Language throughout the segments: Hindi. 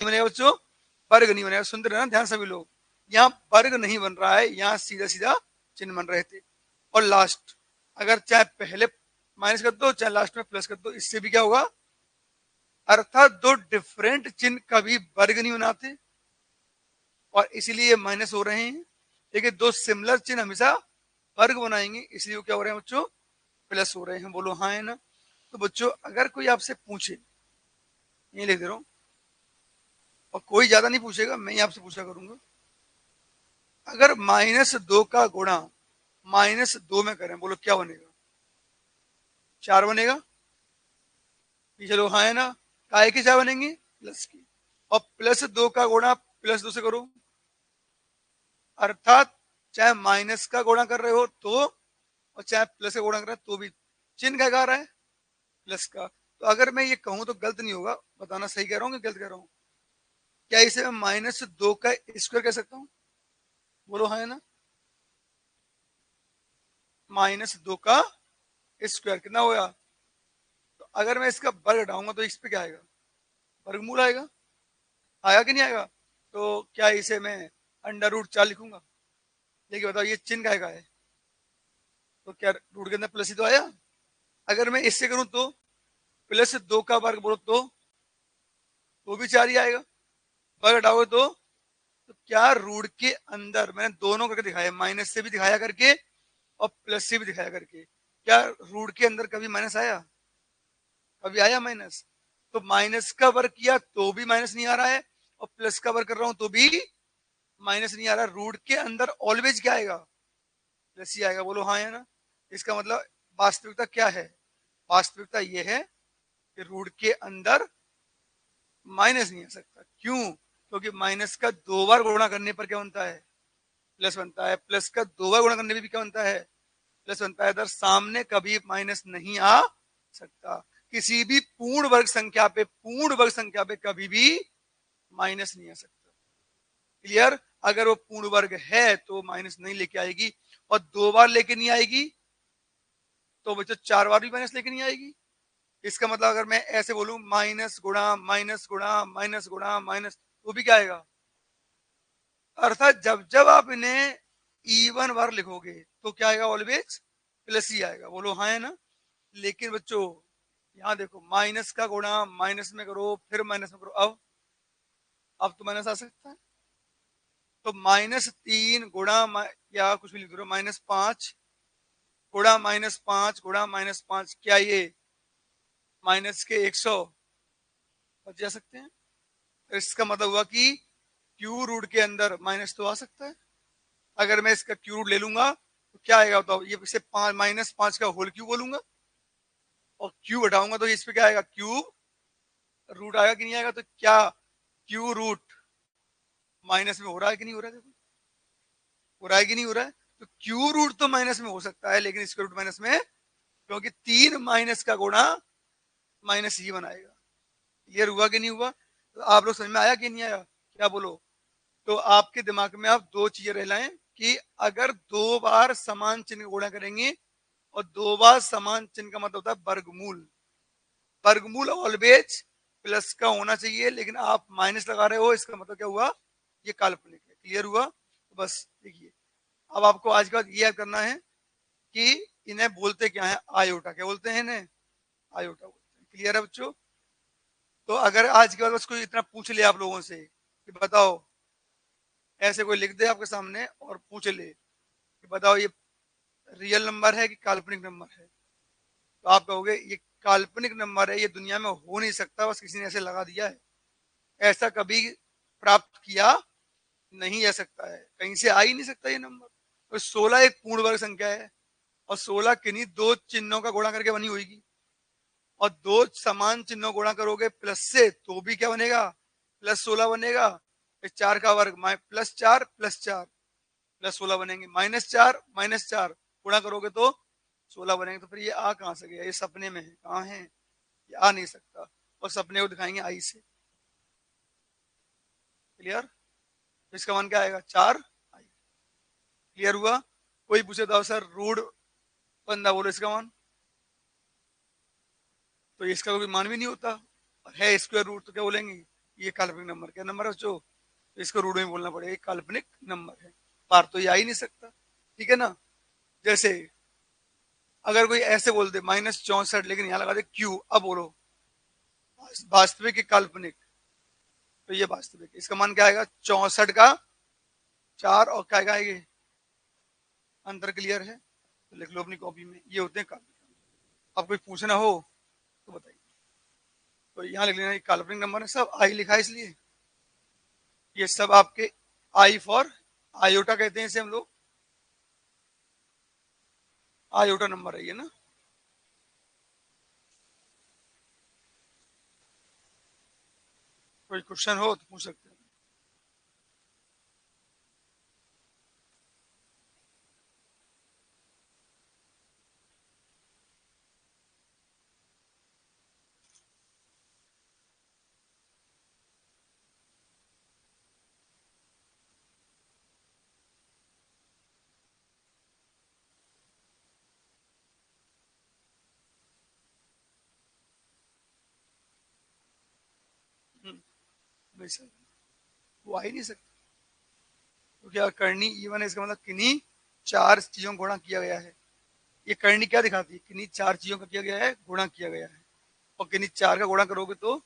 बनेगा बच्चों, वर्ग नहीं बनेगा। सुन रहे हैं ना ध्यान सभी लोग, यहाँ वर्ग नहीं बन रहा है, यहाँ सीधा सीधा चिन्ह बन रहे थे। और लास्ट, अगर चाहे पहले माइनस कर दो चाहे लास्ट में प्लस कर दो, इससे भी क्या होगा, अर्थात दो डिफरेंट चिन्ह कभी वर्ग नहीं बनाते और इसीलिए ये माइनस हो रहे हैं। लेकिन दो सिमिलर चिन्ह हमेशा वर्ग बनाएंगे, इसलिए वो क्या हो रहे हैं बच्चों, प्लस हो रहे हैं। बोलो हाँ है ना। तो बच्चों अगर कोई आपसे पूछे, ये लिख दे रहा हूं, और कोई ज्यादा नहीं पूछेगा, मैं ही आपसे पूछा करूंगा, अगर -2 का गुणा -2 में करें, बोलो क्या बनेगा, 4 बनेगा। चलो हाँ है ना। काय की 4 बनेंगी, प्लस की। और +2 का गुणा +2 से करो, अर्थात चाहे माइनस का गुणा कर रहे हो तो, और चाहे प्लस का गुणा कर रहे हो तो भी चिन्ह क्या कह रहा है, प्लस का। तो अगर मैं ये कहूं तो गलत नहीं होगा, बताना सही कह रहा हूँ कि गलत कह रहा हूँ। क्या इसे मैं -2 का स्क्वायर कह सकता हूँ, बोलो हाँ है ना। -2 का स्क्वायर कितना होगा, तो अगर मैं इसका वर्ग हटाऊंगा तो इस पे क्या आएगा, वर्गमूल आएगा। आया कि नहीं आएगा। तो क्या इसे मैं √4 लिखूंगा, लेकिन बताओ ये चिन्ह का है, तो क्या रूट के अंदर प्लस ही तो आया। अगर मैं इससे करूं तो +2 का वर्ग बोलो तो भी 4 ही आएगा। वर्ग हटाओगे तो क्या रूट के अंदर, मैंने दोनों करके दिखाया, माइनस से भी दिखाया करके और प्लस से भी दिखाया करके, क्या रूट के अंदर कभी माइनस आया, कभी आया माइनस। तो माइनस का वर्ग किया तो भी माइनस नहीं आ रहा है, और प्लस का वर्ग कर रहा हूं तो भी माइनस नहीं आ रहा। रूट के अंदर ऑलवेज क्या आएगा, प्लस ही आएगा। बोलो हाँ है ना। इसका मतलब वास्तविकता क्या है, वास्तविकता यह है कि रूट के अंदर माइनस नहीं आ सकता। क्यों, क्योंकि माइनस का 2 बार गुणा करने पर क्या बनता है, प्लस बनता है। प्लस का 2 बार गुणा करने पर भी क्या बनता है, प्लस बनता है। इधर सामने कभी माइनस नहीं आ सकता। किसी भी पूर्ण वर्ग संख्या पे, पूर्ण वर्ग संख्या पे कभी भी माइनस नहीं आ सकता। क्लियर। अगर वो पूर्ण वर्ग है तो माइनस नहीं लेके आएगी, और 2 बार लेके नहीं आएगी तो बच्चों 4 बार भी माइनस लेके नहीं आएगी। इसका मतलब अगर मैं ऐसे बोलूं माइनस गुणा माइनस गुणा माइनस गुणा माइनस, तो भी क्या आएगा। अर्थात जब जब आप इन्हें इवन बार लिखोगे तो क्या आएगा, ऑलवेज प्लस ही आएगा। बोलो हाँ है ना। लेकिन बच्चों यहाँ देखो, माइनस का गुणा माइनस में करो फिर माइनस में करो, अब तो माइनस आ सकता है। तो -3 गुणा या कुछ भी लिख दो, -5 गुणा -5 गुणा -5, क्या ये माइनस के 100 बच जा सकते हैं। तो इसका मतलब हुआ कि क्यू रूट के अंदर माइनस तो आ सकता है। अगर मैं इसका क्यू रूट ले लूंगा तो क्या आएगा बताओ, ये इसे -5 का होल क्यू बोलूंगा, और क्यू हटाऊंगा तो इस पे क्या आएगा, क्यूब रूट आएगा कि नहीं आएगा। तो क्या क्यू रूट माइनस में हो रहा है कि नहीं हो रहा है, देखो हो रहा है कि नहीं हो रहा है। तो क्यू रूट तो माइनस में हो सकता है, लेकिन स्क्वायर रूट माइनस में, क्योंकि 3 माइनस का गुणा माइनस ही बनाएगा। क्लियर हुआ कि नहीं हुआ। तो आप लोग समझ में आया कि नहीं आया, क्या बोलो। तो आपके दिमाग में आप दो चीजें रह लाएं कि अगर 2 बार समान चिन्ह गुणा करेंगे, और 2 बार समान चिन्ह का मतलब होता है वर्गमूल। वर्गमूल ऑलवेज प्लस का होना चाहिए, लेकिन आप माइनस लगा रहे हो, इसका मतलब क्या हुआ, ये काल्पनिक है। क्लियर हुआ। तो बस देखिए, अब आपको आज के बाद ये याद करना है कि इन्हें बोलते क्या है, आयोटा। क्या बोलते हैं इन्हें, आयोटा बोलते हैं। क्लियर है बच्चों। तो अगर आज के बाद बस कोई इतना पूछ ले आप लोगों से कि बताओ, ऐसे कोई लिख दे आपके सामने और पूछ ले कि बताओ ये रियल नंबर है कि काल्पनिक नंबर है, तो आप कहोगे ये काल्पनिक नंबर है, ये दुनिया में हो नहीं सकता, बस किसी ने ऐसे लगा दिया है, ऐसा कभी प्राप्त किया नहीं जा सकता है, कहीं से आ ही नहीं सकता ये नंबर। तो 16 एक पूर्ण वर्ग संख्या है, और 16 किन्हीं दो चिन्हों का गुणा करके बनी होगी, और दो समान चिन्हों गुणा करोगे प्लस से तो भी क्या बनेगा, +16 बनेगा। 4 का वर्ग +4 +4 +16 बनेंगे, -4 -4 गुणा करोगे तो 16 बनेंगे। तो फिर ये आ कहां से गया, ये सपने में है, कहाँ है, ये आ नहीं सकता, और सपने को दिखाएंगे आई से। क्लियर। तो इसका मान क्या आएगा, 4 आई। क्लियर हुआ। कोई पूछे तो सर रूट बंदा बोलो इसका मान, तो इसका कोई मान भी नहीं होता, और है स्क्वायर रूट, तो क्या बोलेंगे ये काल्पनिक नंबर क्या नंबर है बच्चों? तो इसको रूढ़ में बोलना पड़ेगा, काल्पनिक नंबर है, पार तो ये आ ही नहीं सकता। ठीक है ना? जैसे अगर कोई ऐसे बोल दे -64, लेकिन यहाँ लगा दे क्यू, अब बोलो वास्तविक की काल्पनिक? तो ये वास्तविक, इसका मान क्या आएगा? 64 का 4 और क्या आएगा ये? अंतर क्लियर है? तो लिख लो अपनी कॉपी में, ये होते हैं काल्पनिक। अब कोई पूछना हो तो बताइए। तो यहाँ लिख लेना, ये काल्पनिक नंबर है, सब आई लिखा है इसलिए। ये सब आपके आई फॉर आयोटा कहते हैं इसे हम लोग, आयोटा नंबर है ये ना। कोई क्वेश्चन हो तो पूछ सकते हैं। नहीं सर, वो आ ही नहीं सकता। तो क्या करनी इवन है, इसका मतलब किन्हीं 4 चीजों को गुणा किया गया है। ये करनी क्या दिखाती है? किन्हीं 4 चीजों का किया गया है, गुणा किया गया है। और किन्हीं 4 का गुणा करोगे तो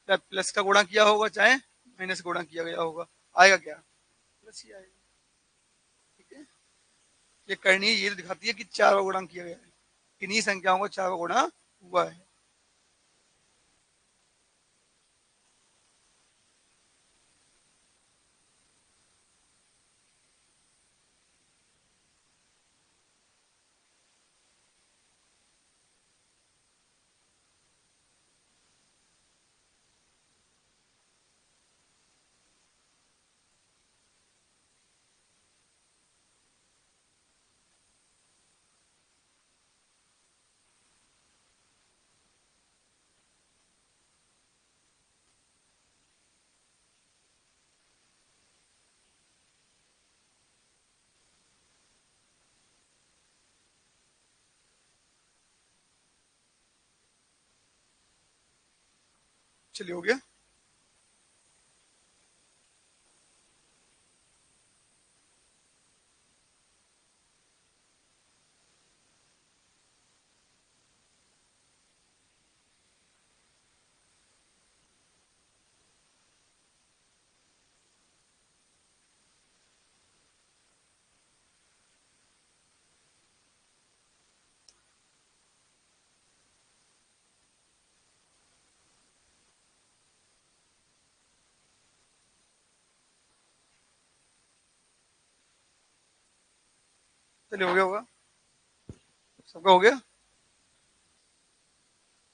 चाहे प्लस का गुणा किया होगा चाहे माइनस गुणा किया गया होगा, आएगा क्या? प्लस ही आएगा। ठीक है? ये करनी ये दिखाती है कि 4 का गुणा किया गया है, किन्हीं संख्याओं को 4 का गुणा हुआ है। चलिए हो गया। चलिए हो गया होगा, सबका हो गया।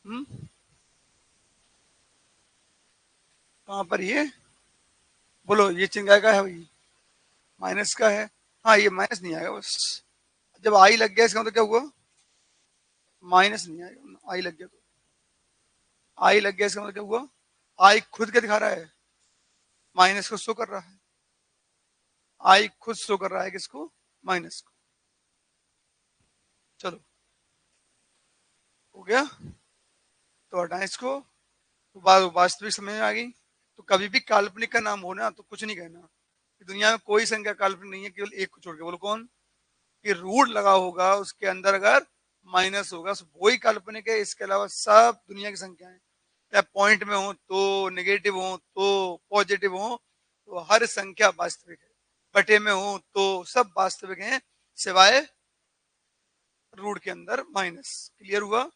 हम्म, कहाँ पर ये? बोलो, ये चिंगाई का है भाई? माइनस का है। हाँ, ये माइनस नहीं आएगा बस। जब आई लग गया इसका मतलब क्या हुआ? माइनस नहीं आएगा, आई लग गया तो। आई लग गया इसका मतलब क्या हुआ? आई खुद क्या दिखा रहा है? माइनस को शो कर रहा है। आई खुद शो कर रहा है किसको? माइनस को। चलो हो गया। तो हटाएं इसको। तो बात वास्तविक समझ में आ गई। तो कभी भी काल्पनिक का नाम हो ना तो कुछ नहीं कहना कि दुनिया में कोई संख्या काल्पनिक नहीं है, केवल एक को छोड़ के। बोलो कौन? कि रूट लगा होगा उसके अंदर अगर माइनस होगा तो वही काल्पनिक है, इसके अलावा सब दुनिया की संख्याएं, चाहे पॉइंट में हो तो, नेगेटिव हो तो, पॉजिटिव हो तो, हर संख्या वास्तविक है। बटे में हो तो सब वास्तविक हैं सिवाय रूट के अंदर माइनस। क्लियर हुआ?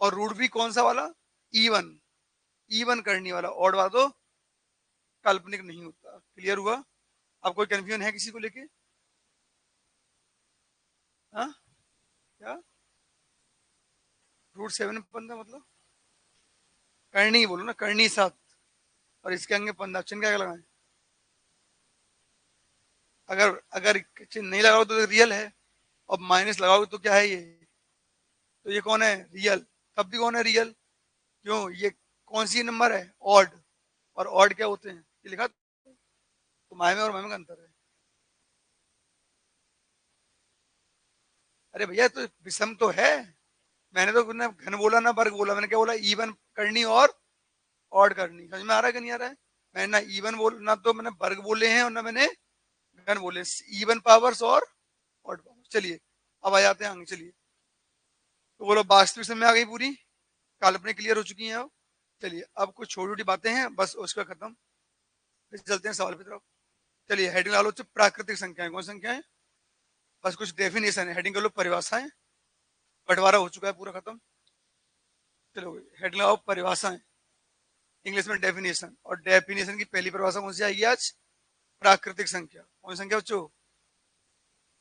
और रूट भी कौन सा वाला? इवन। इवन करने वाला, ऑड वाला तो काल्पनिक नहीं होता। क्लियर हुआ? अब कोई कंफ्यूजन है किसी को लेके? हाँ? क्या √7 पंद्रह मतलब? करनी बोलो ना, करनी 7 और इसके आगे 15, चिन्ह क्या लगाए? अगर अगर चिन्ह नहीं लगाओ तो रियल है, और माइनस लगाओ तो क्या है ये? तो ये कौन है? रियल। तब भी कौन है? रियल। क्यों? ये कौन सी नंबर है? ऑड। और ऑड क्या होते हैं ये लिखा तो, माय में और माय में का अंतर है। अरे भैया तो विषम तो है। मैंने तो ना घन बोला ना वर्ग बोला, मैंने क्या बोला? इवन करनी और ऑड करनी। समझ में आ रहा है कि नहीं आ रहा है? मैंने ना इवन बोल ना तो मैंने वर्ग बोले हैं और ना मैंने घन बोले, इवन पावर्स और ऑड पावर्स। चलिए अब आ जाते हैं आगे। चलिए तो बोलो वास्तविक समय आ गई पूरी, काल्पनिक क्लियर हो चुकी हैं अब। चलिए अब कुछ छोटी छोटी बातें हैं बस, उसका खत्म, फिर चलते हैं सवाल की तरफ। चलिए हेडिंग डालो प्राकृतिक संख्याएं। कौन संख्याएं? बस कुछ डेफिनेशन है, हेडिंग कर लो परिभाषाएं। बंटवारा हो चुका है पूरा खत्म। चलो हेडिंग लगाओ परिभाषाएं, इंग्लिश में डेफिनेशन। और डेफिनेशन की पहली परिभाषा कौन सी आएगी आज? प्राकृतिक संख्या। कौन संख्या बच्चों?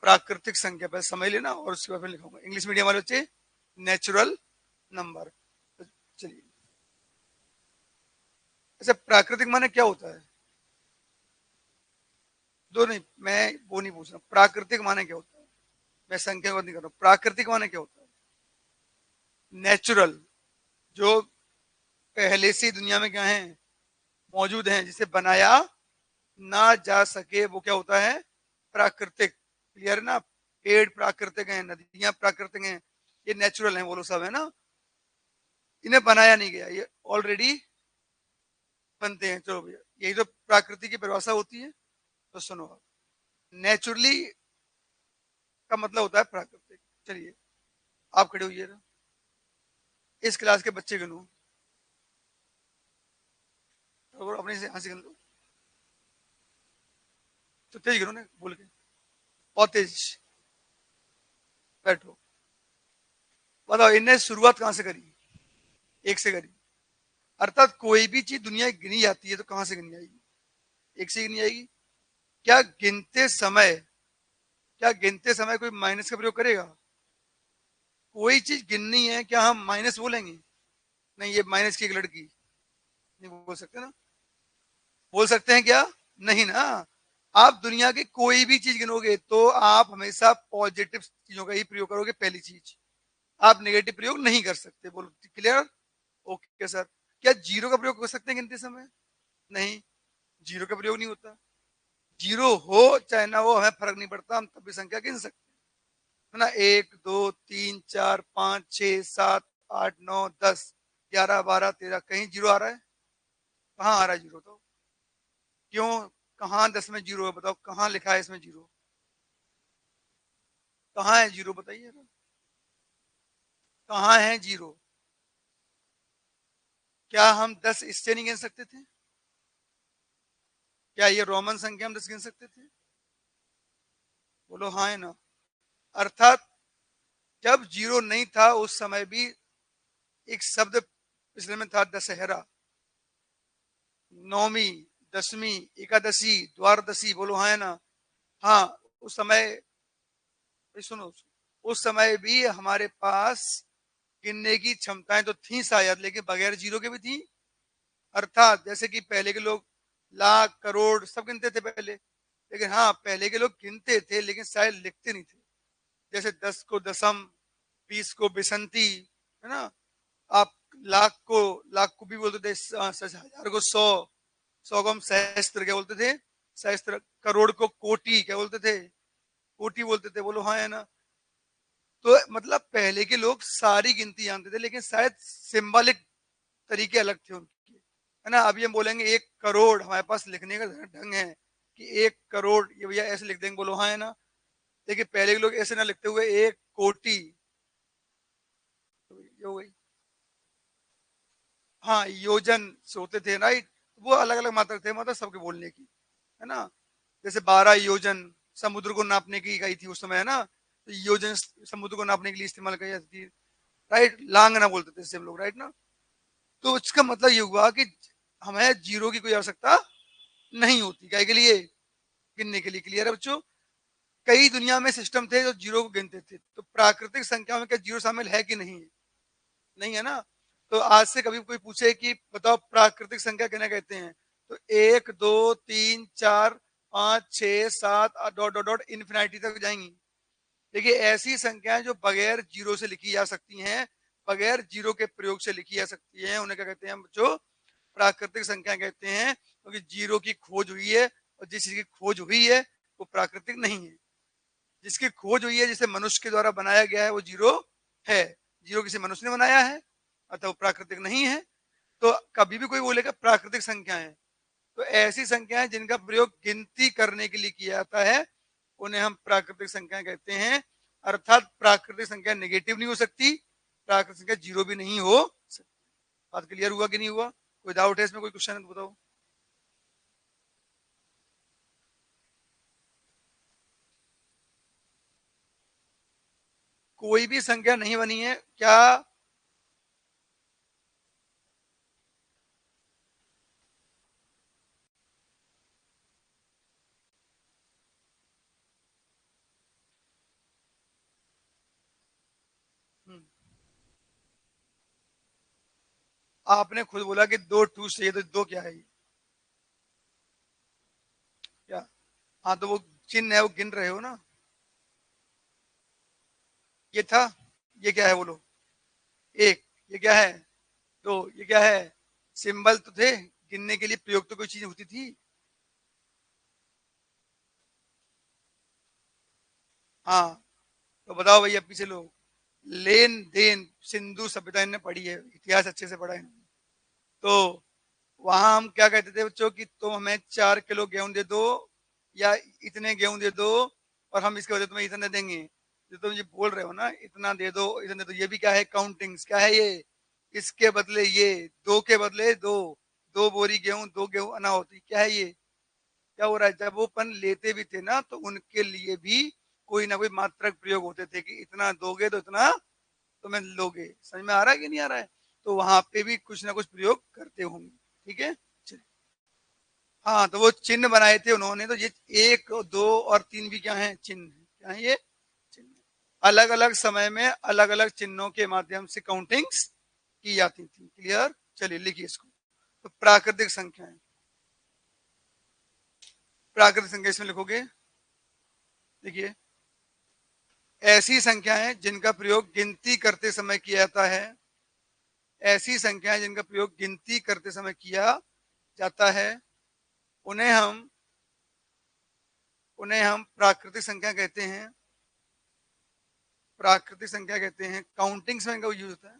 प्राकृतिक संख्या। पहले समझ लेना और उसके बाद फिर लिखूंगा। इंग्लिश मीडियम वाले बच्चे नेचुरल नंबर। चलिए ऐसे प्राकृतिक माने क्या होता है? दो नहीं, मैं वो नहीं पूछ रहा, प्राकृतिक माने क्या होता है। मैं संख्या को नहीं कर रहा हूं, प्राकृतिक माने क्या होता है? नेचुरल, जो पहले से दुनिया में क्या है, मौजूद हैं, जिसे बनाया ना जा सके, वो क्या होता है? प्राकृतिक। क्लियर है ना? पेड़ प्राकृतिक हैं, नदियां प्राकृतिक हैं, ये नेचुरल हैं, वो लोग सब है ना, इन्हें बनाया नहीं गया, ये ऑलरेडी बनते हैं। चलो भैया, यही तो प्राकृतिक की परिभाषा होती है। तो सुनो आप, नेचुरली का मतलब होता है प्राकृतिक। चलिए आप खड़े होइए, इस क्लास के बच्चे गिनो, तो अपने से हंसी गिन लो, तो तेज गिनो ना बोल के, बहुत तेज। बैठो, बताओ इन्हें शुरुआत कहां से करी? एक से करी। अर्थात कोई भी चीज दुनिया में गिनी जाती है तो कहां से गिनी जाएगी? एक से गिनी जाएगी। क्या गिनते समय, क्या गिनते समय कोई माइनस का प्रयोग करेगा? कोई चीज गिननी है, क्या हम माइनस बोलेंगे? नहीं, ये माइनस की एक लड़की, नहीं बोल सकते ना। बोल सकते हैं क्या? नहीं ना। आप दुनिया की कोई भी चीज गिनोगे तो आप हमेशा पॉजिटिव चीजों का ही प्रयोग करोगे, पहली चीज। आप नेगेटिव प्रयोग नहीं कर सकते। बोलो क्लियर? Okay sir. क्या जीरो का प्रयोग कर सकते हैं गिनते समय? नहीं, जीरो का प्रयोग नहीं होता। जीरो हो चाहे ना हो, हमें फर्क नहीं पड़ता, हम तब भी संख्या गिन सकते हैं, है ना। 1 2 3 4 5 6 7 8 9 10 11 12 13, कहीं जीरो आ रहा है? कहाँ आ रहा है जीरो? तो क्यों? कहाँ 10 में जीरो है? बताओ कहाँ लिखा है इसमें जीरो? कहाँ है जीरो बताइए, कहाँ है जीरो? क्या हम 10 इससे नहीं गिन सकते थे? क्या ये रोमन संख्या हम 10 गिन सकते थे? बोलो हाँ है ना। अर्थात जब जीरो नहीं था उस समय भी एक शब्द पिछले में था, दशहरा, नौमी, दसवीं, एकादशी, द्वारदशी। बोलो हाँ है ना। हाँ, उस समय, सुनो, उस समय भी हमारे पास गिनने की क्षमताएं तो थी शायद, लेकिन बगैर जीरो के भी थी। अर्थात जैसे कि पहले के लोग लाख करोड़ सब गिनते थे पहले, लेकिन हाँ पहले के लोग गिनते थे लेकिन शायद लिखते नहीं थे। जैसे 10 को दशम, 20 को बिसंती, है ना। आप लाख को भी बोलते थे, हजार को सौ, सौ को हम सहस्त्र क्या बोलते थे? सहस्त्र। करोड़ को कोटि क्या बोलते थे? कोटि बोलते थे। बोलो हाँ है ना। तो मतलब पहले के लोग सारी गिनती जानते थे, लेकिन शायद सिंबॉलिक तरीके अलग थे उनके, है ना। अभी हम बोलेंगे 1 करोड़, हमारे पास लिखने का ढंग है कि 1 करोड़, ये भैया ऐसे लिख देंगे। बोलो हाँ है ना। लेकिन पहले के लोग ऐसे ना लिखते हुए 1 कोटि, तो ये हो गई। हाँ, योजन से होते थे, राइट। वो अलग अलग मात्रा थे, मतलब सबके बोलने की, है ना। जैसे 12 योजन समुद्र को नापने की इकाई थी उस समय, है ना। तो योजन समुद्र को नापने के लिए इस्तेमाल की जाती थी, राइट। लांगना बोलते थे सब लोग, राइट ना। तो इसका मतलब ये हुआ कि हमें जीरो की कोई आवश्यकता नहीं होती, क्या के लिए? गिनने के लिए। क्लियर है बच्चों? कई दुनिया में सिस्टम थे जो जीरो को गिनते थे। तो प्राकृतिक संख्या में क्या जीरो शामिल है कि नहीं है? नहीं है ना। तो आज से कभी कोई पूछे कि बताओ प्राकृतिक संख्या किन्हें कहते हैं, तो 1 2 3 4 5 6 7 डॉट डॉट डॉट इन्फिनिटी तक जाएंगी। देखिए ऐसी संख्याएं जो बगैर जीरो से लिखी जा सकती हैं, बगैर जीरो के प्रयोग से लिखी जा सकती हैं, उन्हें क्या कहते हैं बच्चों? प्राकृतिक संख्या कहते हैं। क्योंकि जीरो की खोज हुई है, और जिस चीज की खोज हुई है वो प्राकृतिक नहीं है। जिसकी खोज हुई है, जिसे मनुष्य के द्वारा बनाया गया है, वो जीरो है। जीरो किसी मनुष्य ने बनाया है, अतः वो प्राकृतिक नहीं है। तो कभी भी कोई बोलेगा प्राकृतिक संख्या है, तो ऐसी संख्याएं जिनका प्रयोग गिनती करने के लिए किया जाता है उन्हें हम प्राकृतिक संख्याएं कहते हैं। अर्थात प्राकृतिक संख्या नेगेटिव नहीं हो सकती, प्राकृतिक संख्या जीरो भी नहीं हो सकती। बात क्लियर हुआ कि नहीं हुआ? कोई डाउट है इसमें? कोई क्वेश्चन है तो बताओ। कोई भी संख्या नहीं बनी है क्या? आपने खुद बोला कि दो टू चाहिए, तो दो क्या है ये? क्या? हाँ तो वो चिन्ह है, वो गिन रहे हो ना। ये था, ये क्या है बोलो? एक। ये क्या है? दो। ये क्या है? सिंबल तो थे, गिनने के लिए प्रयोग तो कोई चीज होती थी। हाँ तो बताओ भैया पीछे लोग। लेन देन सिंधु सभ्यता इन्होंने पढ़ी है, इतिहास अच्छे से पढ़ा है इन्होंने। तो वहां हम क्या कहते थे बच्चों कि तुम हमें 4 किलो गेहूं दे दो या इतने गेहूं दे दो और हम इसके बदले तुम्हें इतने देंगे। जो तुम ये बोल रहे हो ना, इतना दे दो इतने दे दो, ये भी क्या है? काउंटिंग्स। क्या है ये? इसके बदले ये, दो के बदले दो, दो बोरी गेहूं, दो गेहूं अना होती। क्या है ये? क्या हो रहा है? जब वो पन लेते भी थे ना तो उनके लिए भी कोई ना कोई मात्रक प्रयोग होते थे कि इतना दोगे तो इतना तुम्हें लोगे। समझ में आ रहा है कि नहीं आ रहा है? तो वहां पे भी कुछ ना कुछ प्रयोग करते होंगे। ठीक है, चलिए। हाँ तो वो चिन्ह बनाए थे उन्होंने, तो ये एक दो और तीन भी क्या है? चिन्ह है। क्या है ये? चिन्ह। अलग अलग समय में अलग अलग चिन्हों के माध्यम से काउंटिंग्स की जाती थी। क्लियर? चलिए लिखिए इसको। तो प्राकृतिक संख्याएं, प्राकृतिक संख्या इसमें लिखोगे। देखिए, ऐसी संख्याएं जिनका प्रयोग गिनती करते समय किया जाता है, ऐसी संख्याएं जिनका प्रयोग गिनती करते समय किया जाता है उन्हें हम प्राकृतिक संख्या कहते हैं। प्राकृतिक संख्या कहते हैं, काउंटिंग्स में इनका यूज होता है।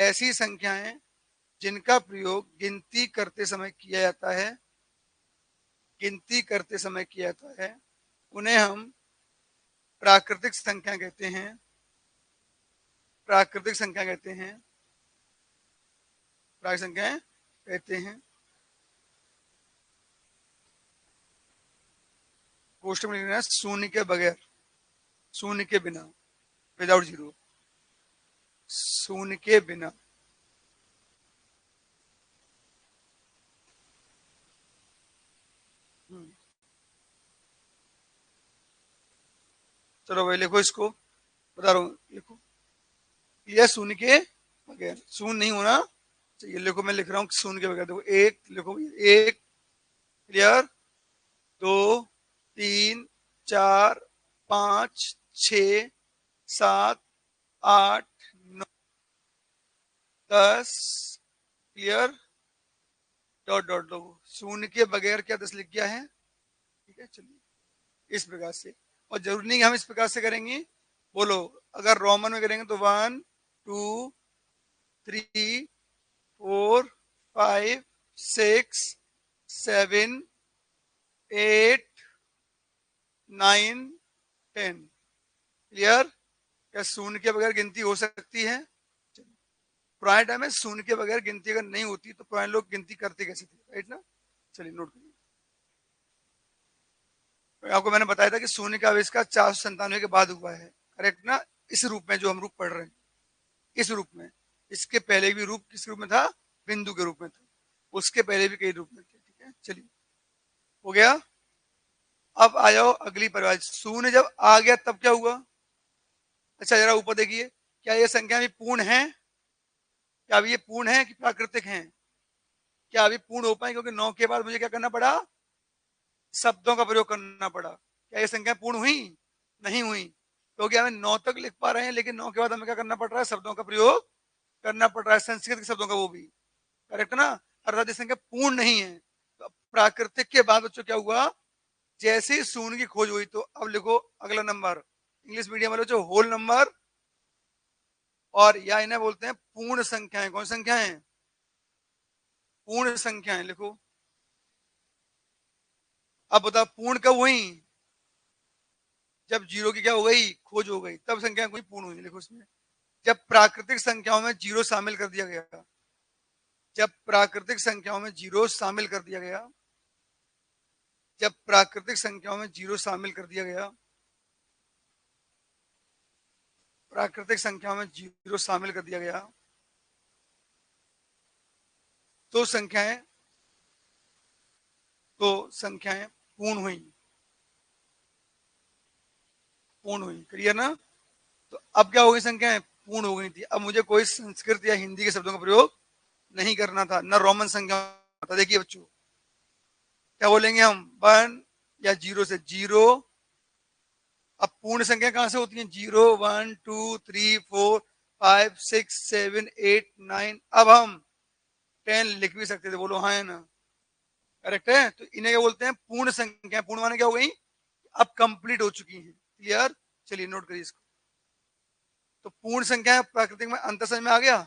ऐसी संख्याएं जिनका प्रयोग गिनती करते समय किया जाता है, गिनती करते समय किया जाता है उन्हें हम प्राकृतिक संख्या कहते हैं। प्राकृतिक संख्या कहते हैं, प्राकृतिक संख्याएं कहते हैं। कोष्टक में लिखना है शून्य के बगैर, शून्य के बिना, विदाउट जीरो, शून्य के बिना। चलो भाई लिखो इसको, बता रहा हूँ, लिखो। यह शून्य के बगैर, शून्य नहीं होना चाहिए। लिखो, मैं लिख रहा हूँ शून्य के बगैर। देखो एक लिखो, एक। क्लियर? दो, तीन, चार, पांच, छ, सात, आठ, नौ, 10। क्लियर? डॉट डॉट दो। शून्य के बगैर क्या 10 लिख गया है? ठीक है, चलिए इस प्रकार से। और जरूरी नहीं हम इस प्रकार से करेंगे, बोलो। अगर रोमन में करेंगे तो 1 2 3 4 5 6 7 8 9 10। क्लियर? क्या शून्य के बगैर गिनती हो सकती है? पुराने टाइम में शून्य के बगैर गिनती अगर नहीं होती तो पुराने लोग गिनती करते कैसे थे? राइट ना? चलिए नोट करिए। आपको मैंने बताया था कि शून्य का आविष्कार 497 के बाद हुआ है। करेक्ट ना? इस रूप में जो हम रूप पढ़ रहे हैं, इस रूप में। इसके पहले भी रूप किस रूप में था? बिंदु के रूप में था। उसके पहले भी कई रूप में थे। ठीक है, चलिए हो गया। अब आ जाओ अगली परिभाषा। शून्य जब आ गया तब क्या हुआ? अच्छा जरा ऊपर देखिए, क्या ये संख्या भी पूर्ण है? क्या अभी ये पूर्ण है कि प्राकृतिक है? क्या अभी पूर्ण हो पाए? क्योंकि 9 के बाद मुझे क्या करना पड़ा? शब्दों का प्रयोग करना पड़ा। क्या ये संख्या पूर्ण हुई? नहीं हुई। क्योंकि हमें 9 तक लिख पा रहे हैं, लेकिन 9 के बाद हमें क्या करना पड़ रहा है? शब्दों का प्रयोग करना पड़ रहा है, संस्कृत के शब्दों का, वो भी। करेक्ट ना? अर्थात ये संख्या पूर्ण नहीं है। तो प्राकृतिक के बाद बच्चों क्या हुआ? जैसे ही शून्य की खोज हुई तो अब लिखो अगला नंबर। इंग्लिश मीडियम वाले जो होल नंबर, और या इन्हें बोलते हैं पूर्ण संख्याएं। कौन संख्याएं? पूर्ण संख्याएं। लिखो अब बता पूर्ण कब हुई? जब जीरो की क्या हो गई, खोज हो गई, तब संख्या कोई पूर्ण हुई। देखो उसमें जब प्राकृतिक संख्याओं में जीरो शामिल कर दिया गया, जब प्राकृतिक संख्याओं में जीरो शामिल कर दिया गया, जब प्राकृतिक संख्याओं में जीरो शामिल कर दिया गया, प्राकृतिक संख्याओं में जीरो शामिल कर दिया गया, तो संख्याएं, तो संख्याएं पूर्ण हुई, पूर्ण हुई। क्लियर ना? तो अब क्या हो गई, संख्याएं पूर्ण हो गई थी। अब मुझे कोई संस्कृत या हिंदी के शब्दों का प्रयोग नहीं करना था, न रोमन संख्या था। देखिए बच्चों, क्या बोलेंगे हम, वन या जीरो से जीरो। अब पूर्ण संख्या कहां से होती है, zero, one, two, three, four, five, six, seven, eight, nine. अब हम 10 लिख भी सकते थे, बोलो हाँ है ना? करेक्ट है। तो इन्हें क्या बोलते हैं, पूर्ण संख्या। पूर्ण माने क्या हो गई, अब कंप्लीट हो चुकी है। क्लियर? चलिए नोट करिए इसको। तो पूर्ण संख्या प्राकृतिक में अंतर समझ में आ गया।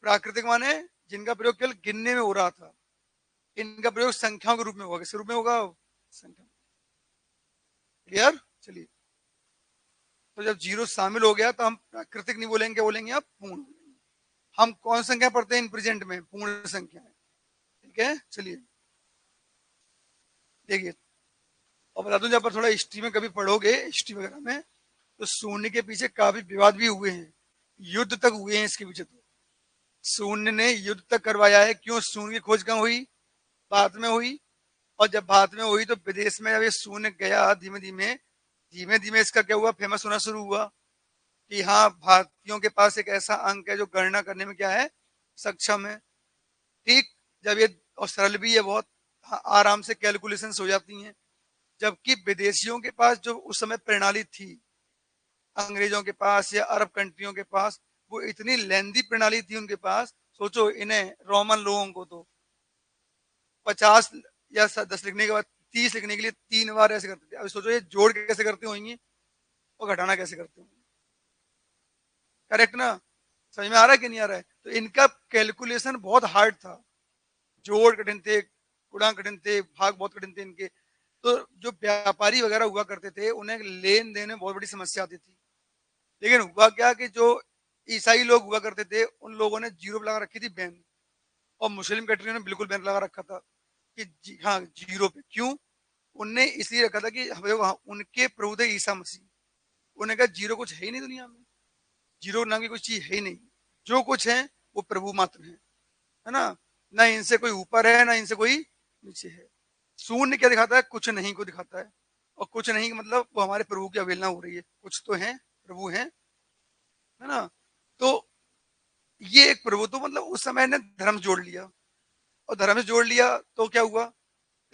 प्राकृतिक माने जिनका प्रयोग केवल गिनने में हो रहा था, इनका प्रयोग संख्याओं के रूप में होगा। किस रूप में होगा, संख्या। क्लियर? चलिए, तो जब जीरो शामिल हो गया तो हम प्राकृतिक नहीं बोलेंगे, क्या बोलेंगे, आप पूर्ण। हम कौन संख्या पढ़ते हैं इन प्रेजेंट में, पूर्ण संख्या है। ठीक है, चलिए देखिए। और बता दूं, जब आप थोड़ा हिस्ट्री में कभी पढ़ोगे, हिस्ट्री वगैरह में, तो शून्य के पीछे काफी विवाद भी हुए हैं, युद्ध तक हुए हैं इसके पीछे। तो शून्य ने युद्ध तक करवाया है। क्यों? शून्य की खोज कहाँ हुई, बाद में हुई। और जब बाद में हुई तो विदेश में जब ये शून्य गया, धीमे धीमे धीमे धीमे इसका क्या हुआ, फेमस होना शुरू हुआ कि हाँ, भारतीयों के पास एक ऐसा अंक है जो गणना करने में क्या है, सक्षम है। ठीक, जब ये, और सरल भी है बहुत, हाँ, आराम से कैलकुलेशन हो जाती हैं। जबकि विदेशियों के पास जो उस समय प्रणाली थी, अंग्रेजों के पास या अरब कंट्रियों के पास, वो इतनी लेंदी प्रणाली थी उनके पास। सोचो, इन्हें रोमन लोगों को तो 50 या 10 लिखने के बाद 30 लिखने के लिए 3 बार ऐसे करते थे। अब सोचो ये जोड़ कैसे करते होंगे और घटाना कैसे करते होंगे। करेक्ट ना? समझ में आ रहा है कि नहीं आ रहा है? तो इनका कैलकुलेशन बहुत हार्ड था। जोड़ कठिन थे, गुणा कठिन थे, भाग बहुत कठिन थे इनके। तो जो व्यापारी वगैरह हुआ करते थे, उन्हें लेन देन में बहुत बड़ी समस्या आती थी। लेकिन हुआ क्या कि जो ईसाई लोग हुआ करते थे, उन लोगों ने जीरो लगा रखी थी बैन। और मुस्लिम कंट्रियों ने बिल्कुल बैन लगा रखा था कि हाँ, जीरो पे। क्यों? उनने इसलिए रखा था कि उनके प्रभु थे ईसा मसीह। उन्हें कहा जीरो कुछ है ही नहीं दुनिया में, जीरो नाम की कुछ चीज है ही नहीं। जो कुछ है वो प्रभु मात्र है ना? ना इनसे कोई ऊपर है, ना इनसे कोई नीचे है। शून्य क्या दिखाता है, कुछ नहीं को दिखाता है। और कुछ नहीं का मतलब वो हमारे प्रभु की अवहेलना हो रही है। कुछ तो है, प्रभु है ना? तो ये एक प्रभु, तो मतलब उस समय ने धर्म जोड़ लिया। और धर्म से जोड़ लिया तो क्या हुआ,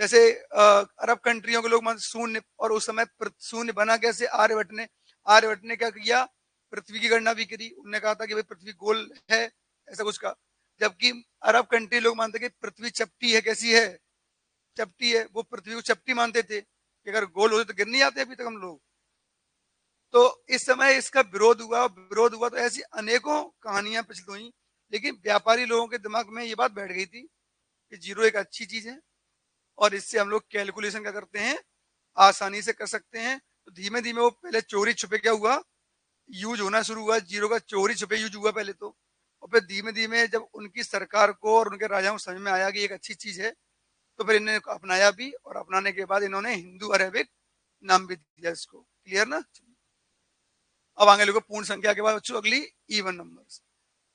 जैसे अरब कंट्रियों के लोग मान शून्य, और उस समय शून्य बना कैसे, आर्यभट्ट ने क्या किया, पृथ्वी की गणना भी करी। उन्होंने कहा था कि भाई पृथ्वी गोल है, ऐसा कुछ का। जबकि अरब कंट्री लोग मानते कि पृथ्वी चपटी है। कैसी है, चपटी है। वो पृथ्वी को चपटी मानते थे कि अगर गोल होते तो गिर नहीं आते अभी तक हम लोग। तो इस समय इसका विरोध हुआ तो ऐसी अनेकों कहानियां प्रचलित हुई। लेकिन व्यापारी लोगों के दिमाग में ये बात बैठ गई थी कि जीरो एक अच्छी चीज है, और इससे हम लोग कैलकुलेशन क्या करते हैं, आसानी से कर सकते हैं। तो धीमे धीमे वो पहले चोरी छुपे क्या हुआ, यूज होना शुरू हुआ। जीरो का चोरी छुपे यूज हुआ पहले तो। और फिर धीमे धीमे जब उनकी सरकार को और उनके राजाओं को समझ में आया कि एक अच्छी चीज है, तो फिर इन्होंने अपनाया भी। और अपनाने के बाद इन्होंने हिंदू अरेबिक नाम भी दिया इसको। क्लियर ना? अब आगे लोगों पूर्ण संख्या के बाद बच्चों अगली इवन नंबर्स,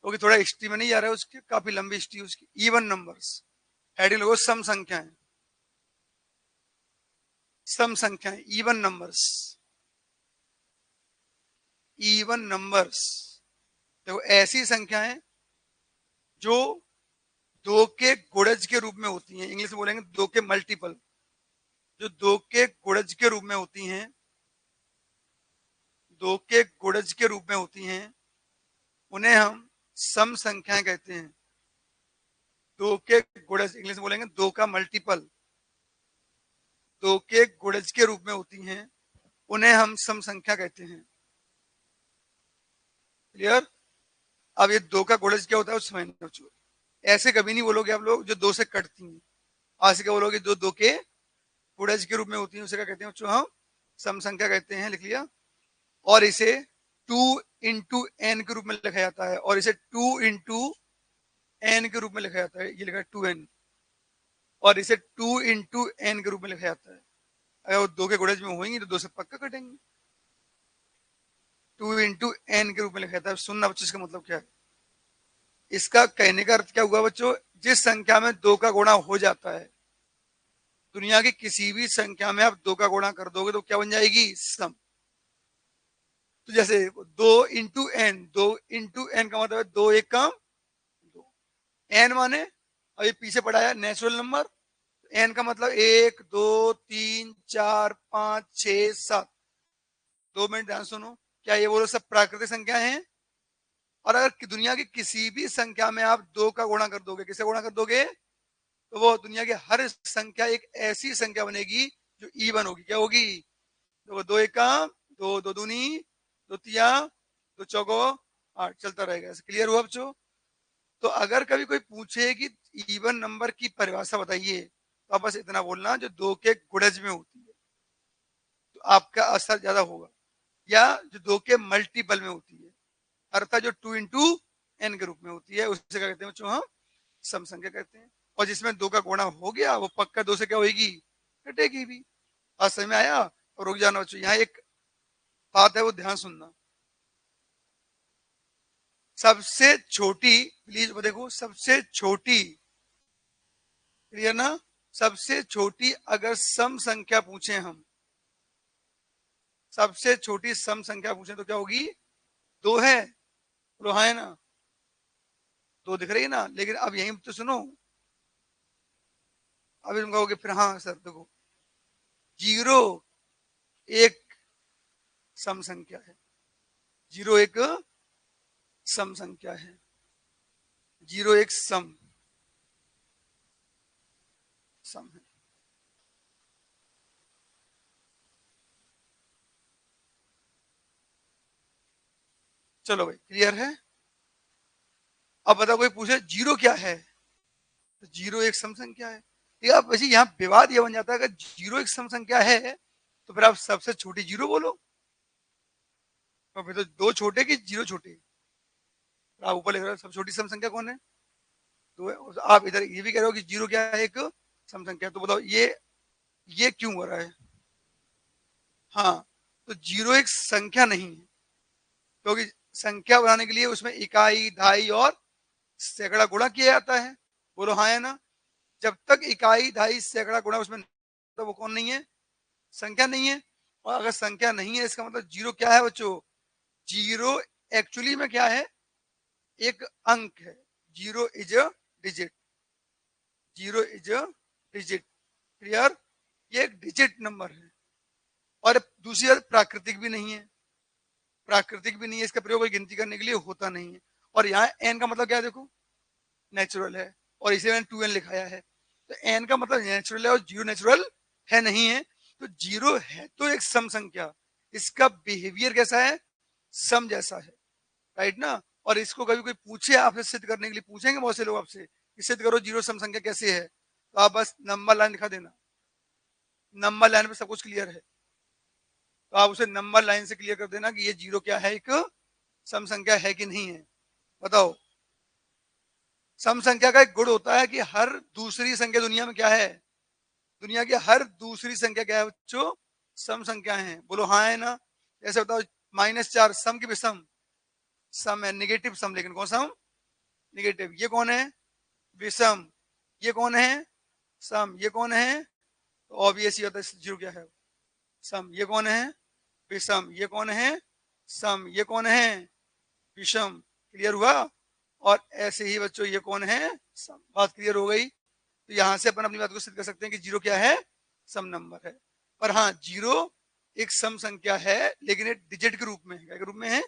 क्योंकि थोड़ा हिस्ट्री में नहीं आ रहा है उसकी, काफी लंबी हिस्ट्री उसकी। इवन नंबर्स हेडिंग लोगों, सम संख्याएं, सम संख्याएं, इवन नंबर्स, इवन नंबर्स। देखो ऐसी संख्याएं जो दो के गुणज के रूप में होती हैं, इंग्लिश में बोलेंगे दो के मल्टीपल। जो दो के गुणज के रूप में होती हैं, दो के गुणज के रूप में होती हैं, उन्हें हम सम संख्याएं कहते हैं। दो के गुणज, इंग्लिश में बोलेंगे दो का मल्टीपल, दो के गुणज के रूप में होती हैं, उन्हें हम सम संख्या कहते हैं। क्लियर? अब ये दो का गुणज क्या होता है उस समझना। ऐसे कभी नहीं बोलोगे आप लोग जो दो से कटती हैं। आज से क्या बोलोगे, जो दो के गुणज के रूप में होती है उसे क्या कहते हैं बच्चों, हम सम संख्या कहते हैं, लिख लिया। और इसे 2 इंटू एन के रूप में लिखा जाता है, और इसे 2 इंटू एन के रूप में लिखा जाता है, ये लिखा है 2n, और इसे 2 इंटू एन के रूप में लिखा जाता है। अगर वो 2 के गुणज में होंगी तो 2 से पक्का कटेंगे। 2 इंटू एन के रूप में लिखा जाता है। सुनना बच्चों इसका मतलब क्या है, इसका कहने का अर्थ क्या हुआ बच्चों, जिस संख्या में 2 का गुणा हो जाता है, दुनिया की किसी भी संख्या में आप 2 का गुणा कर दोगे तो क्या बन जाएगी, सम। तो जैसे 2 इंटू एन, 2 इंटू एन का मतलब है 2 एक कम 2, एन माने अभी पीछे पढ़ा है नेचुरल नंबर, एन का मतलब 1 2 3 4 5 6 7। 2 मिनट ध्यान सुनो, क्या ये वो सब प्राकृतिक संख्या हैं? और अगर दुनिया की किसी भी संख्या में आप 2 का गुणा कर दोगे, किसे गुणा कर दोगे, तो वो दुनिया की हर संख्या एक ऐसी संख्या बनेगी जो इवन होगी। क्या होगी, तो 2 एक कम 2, 2 दूनी 2 तिया 2 चौको 8, चलता रहेगा। क्लियर हुआ बच्चों? तो अगर कभी कोई पूछे कि इवन नंबर की परिभाषा बताइए, तो आप बस इतना बोलना जो 2 के गुणज में होती है, तो आपका असर ज्यादा होगा। या जो 2 के मल्टीपल में होती है, अर्थात जो 2 इंटू एन के रूप में होती है, उसे क्या कहते हैं बच्चों, हम सम संख्या कहते हैं। और जिसमें 2 का गुणा हो गया वो पक्का 2 से क्या होगी, कटेगी भी। आज समझ में आया? और रुक जाना बच्चों, यहाँ एक बात है वो ध्यान सुनना। सबसे छोटी, प्लीज देखो, सबसे छोटी, क्लियर ना, सबसे छोटी अगर सम संख्या पूछे हम, सबसे छोटी सम संख्या पूछे तो क्या होगी, 2 है, बोलो हाँ है ना, 2 दिख रही है ना। लेकिन अब यही तो सुनो, अभी तुम कहोगे फिर हाँ सर देखो, 0 एक सम संख्या है, 0 एक सम संख्या है, 0 एक सम सम है। चलो भाई क्लियर है। अब बताओ कोई पूछे 0 क्या है, तो 0 एक सम संख्या है। अब वैसे यहाँ विवाद ये बन जाता है, अगर 0 एक सम संख्या है तो फिर आप सबसे छोटी 0 बोलो, तो फिर तो 2 छोटे कि 0 छोटे, आप ऊपर लिख रहे हो सबसे छोटी सम संख्या कौन है, तो आप इधर ये भी कह रहे हो कि 0 क्या है, एक सम संख्या। तो बताओ ये क्यों हो रहा है? हाँ, तो 0 एक संख्या नहीं है, क्योंकि संख्या बनाने के लिए उसमें इकाई दहाई और सैकड़ा गुणा किया जाता है। बोलो हाँ है ना। जब तक इकाई दहाई सैकड़ा गुणा उसमें, तो वो कौन नहीं है, संख्या नहीं है। और अगर संख्या नहीं है इसका मतलब 0 क्या है बच्चों, 0 एक्चुअली में क्या है, एक अंक है। 0 is a digit, 0 is a digit, clear, ये एक डिजिट नंबर है। और दूसरी बात, प्राकृतिक भी नहीं है, प्राकृतिक भी नहीं है, इसका प्रयोग कोई गिनती करने के लिए होता नहीं है। और यहाँ एन का मतलब क्या है देखो, नेचुरल है, और इसे मैंने 2n लिखाया है। तो एन का मतलब नेचुरल है और 0 नेचुरल है नहीं है। तो 0 है तो एक सम संख्या, इसका बिहेवियर कैसा है, सम जैसा है, राइट ना। और इसको कभी कोई पूछे आपसे सिद्ध करने के लिए, पूछेंगे बहुत से लोग आपसे कि सिद्ध करो 0 सम संख्या कैसे है, तो आप बस नंबर लाइन लिखा देना, नंबर लाइन पे सब कुछ क्लियर है। तो आप उसे नंबर लाइन से क्लियर कर देना कि ये 0 क्या है, एक सम संख्या है कि नहीं है। बताओ, सम संख्या का एक गुण होता है कि हर दूसरी संख्या दुनिया में क्या है, दुनिया की हर दूसरी संख्या क्या है बच्चों, सम संख्या है। बोलो हाँ है ना। जैसे बताओ -4 सम की विषम, सम है, निगेटिव सम, लेकिन कौन सा, निगेटिव। ये कौन है, विषम। ये कौन है, सम। ये कौन है, तो ऑब्वियस ही होता है 0 क्या है, सम। ये कौन है, विषम। ये कौन है, सम। ये कौन है, विषम। क्लियर हुआ? और ऐसे ही बच्चों ये कौन है, सम। बात क्लियर हो गई। तो यहां से अपन अपनी बात को सिद्ध कर सकते हैं कि 0 क्या है, सम नंबर है। पर हाँ, 0 एक सम संख्या है, लेकिन एक डिजिट के रूप में है। क्या के रूप में है,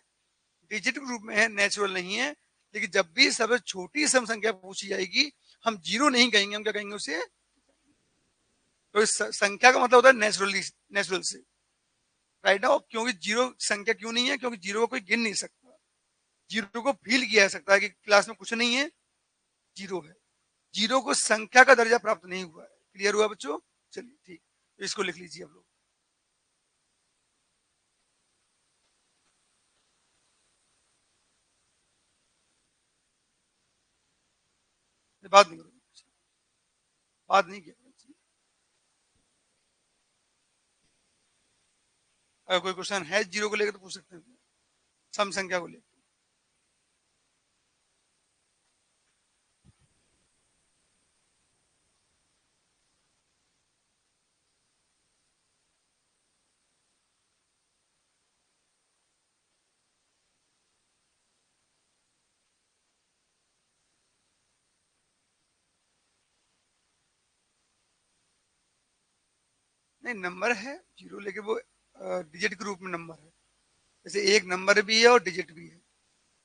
डिजिट के रूप में है, नेचुरल नहीं है। लेकिन जब भी सबसे छोटी सम संख्या पूछी जाएगी, हम 0 नहीं कहेंगे, हम क्या कहेंगे उसे, तो इस संख्या का मतलब होता है नेचुरली, नेचुरल से, राइट ना। क्योंकि 0 संख्या क्यों नहीं है, क्योंकि 0 को कोई गिन नहीं सकता, 0 को फील किया जा सकता है कि क्लास में कुछ नहीं है, 0 है। 0 को संख्या का दर्जा प्राप्त नहीं हुआ है। क्लियर हुआ बच्चों? चलिए ठीक। तो इसको लिख लीजिए आप लोग। बात नहीं करो, बात नहीं किया। अगर कोई क्वेश्चन है जीरो को लेकर तो पूछ सकते हैं, सम संख्या को लेकर। नहीं, नंबर है जीरो, लेकिन वो डिजिट के रूप में नंबर है। जैसे एक नंबर भी है और डिजिट भी है,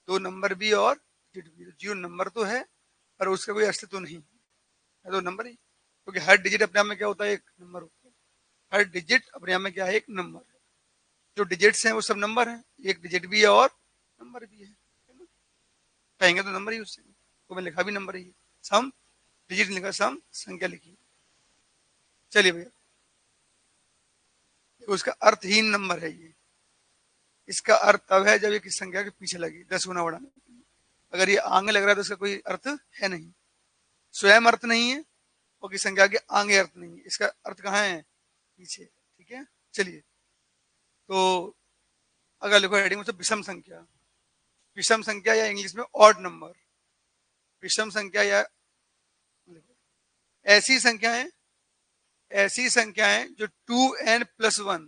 दो नंबर भी और डिजिट भी है। जीरो नंबर तो है पर उसका कोई अस्तित्व तो नहीं है, तो नंबर ही, क्योंकि हर डिजिट अपने आप में क्या होता है, एक नंबर होता है। हर डिजिट अपने आप में क्या है, एक नंबर है। जो डिजिट्स हैं वो सब नंबर हैं, एक डिजिट भी है और नंबर भी है ना? कहेंगे तो नंबर ही उससे, तो मैं लिखा भी नंबर ही है। सम डिजिट लिखा, सम संख्या लिखी। चलिए भैया, उसका अर्थहीन नंबर है ये। इसका अर्थ तब है जब ये किसी संख्या के पीछे लगे 10 गुना बढ़ाने के लिए। अगर ये आगे लग रहा है तो इसका कोई अर्थ है नहीं, स्वयं अर्थ नहीं है, और किसी संख्या के आगे अर्थ नहीं है। इसका अर्थ कहाँ है, पीछे। ठीक है, चलिए। तो अगर लिखो हेडिंग में विषम संख्या, विषम संख्या या इंग्लिश में ऑड नंबर। विषम संख्या या ऐसी संख्याएं, ऐसी संख्याएं जो 2n+1,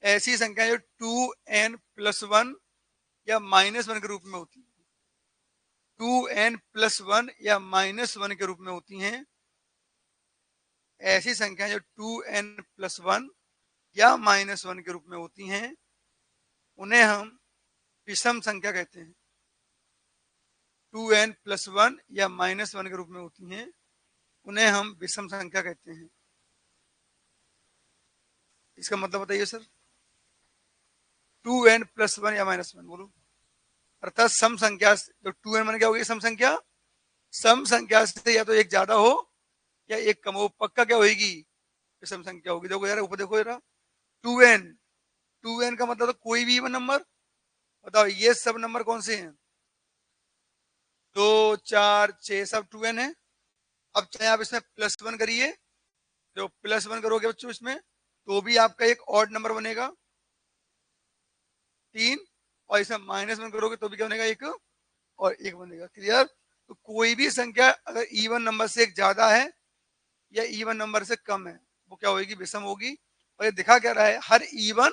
ऐसी संख्याएं जो 2n+1 या -1 के रूप में होती है। 2n+1 या -1 के रूप में होती हैं। ऐसी संख्याएं जो 2n+1 या -1 के रूप में होती हैं, उन्हें हम विषम संख्या कहते हैं। 2n+1 या -1 के रूप में होती हैं, उन्हें हम विषम संख्या कहते हैं। इसका मतलब बताइए सर। 2n+1 या -1 बोलो, अर्थात सम संख्या जो 2n मन क्या होगी, सम संख्या। सम संख्या से या तो एक ज्यादा हो या एक कम हो, पक्का क्या होगी, विषम संख्या होगी। देखो यार ऊपर देखो जरा, 2n, 2n का मतलब तो कोई भी इवन नंबर। बताओ ये सब नंबर कौन से हैं, 2 4 6 सब 2n है। अब चाहे आप इसमें +1 करिए, जो +1 करोगे बच्चों इसमें, तो भी आपका एक ऑड नंबर बनेगा 3, और इसमें -1 करोगे तो भी क्या बनेगा, एक और एक बनेगा। क्लियर। तो कोई भी संख्या अगर इवन नंबर से एक ज्यादा है या इवन नंबर से कम है, वो क्या होगी, विषम होगी। और ये दिखा क्या रहा है, हर इवन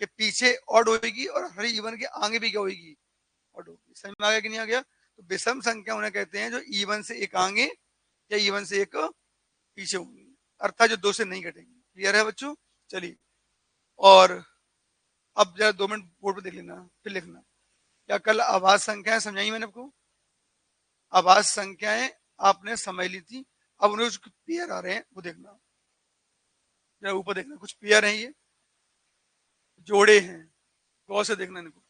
के पीछे ऑड होगी और हर इवन के आगे भी क्या होगी, ऑड होगी। समझ में आ गया कि नहीं आ गया। तो विषम संख्या उन्हें कहते हैं जो इवन से एक आगे या इवन से एक पीछे होंगी, अर्थात जो 2 से नहीं घटेंगी। क्लियर है बच्चों। चलिए, और अब जरा 2 मिनट बोर्ड पे देख लेना, फिर लिखना। क्या कल आभास संख्याएं समझाई मैंने आपको, आभास संख्याएं आपने समझ ली थी। अब उन्हें कुछ पेयर आ रहे हैं, वो देखना, जरा ऊपर देखना, कुछ पेयर हैं, ये जोड़े हैं, गौर से देखना इनको।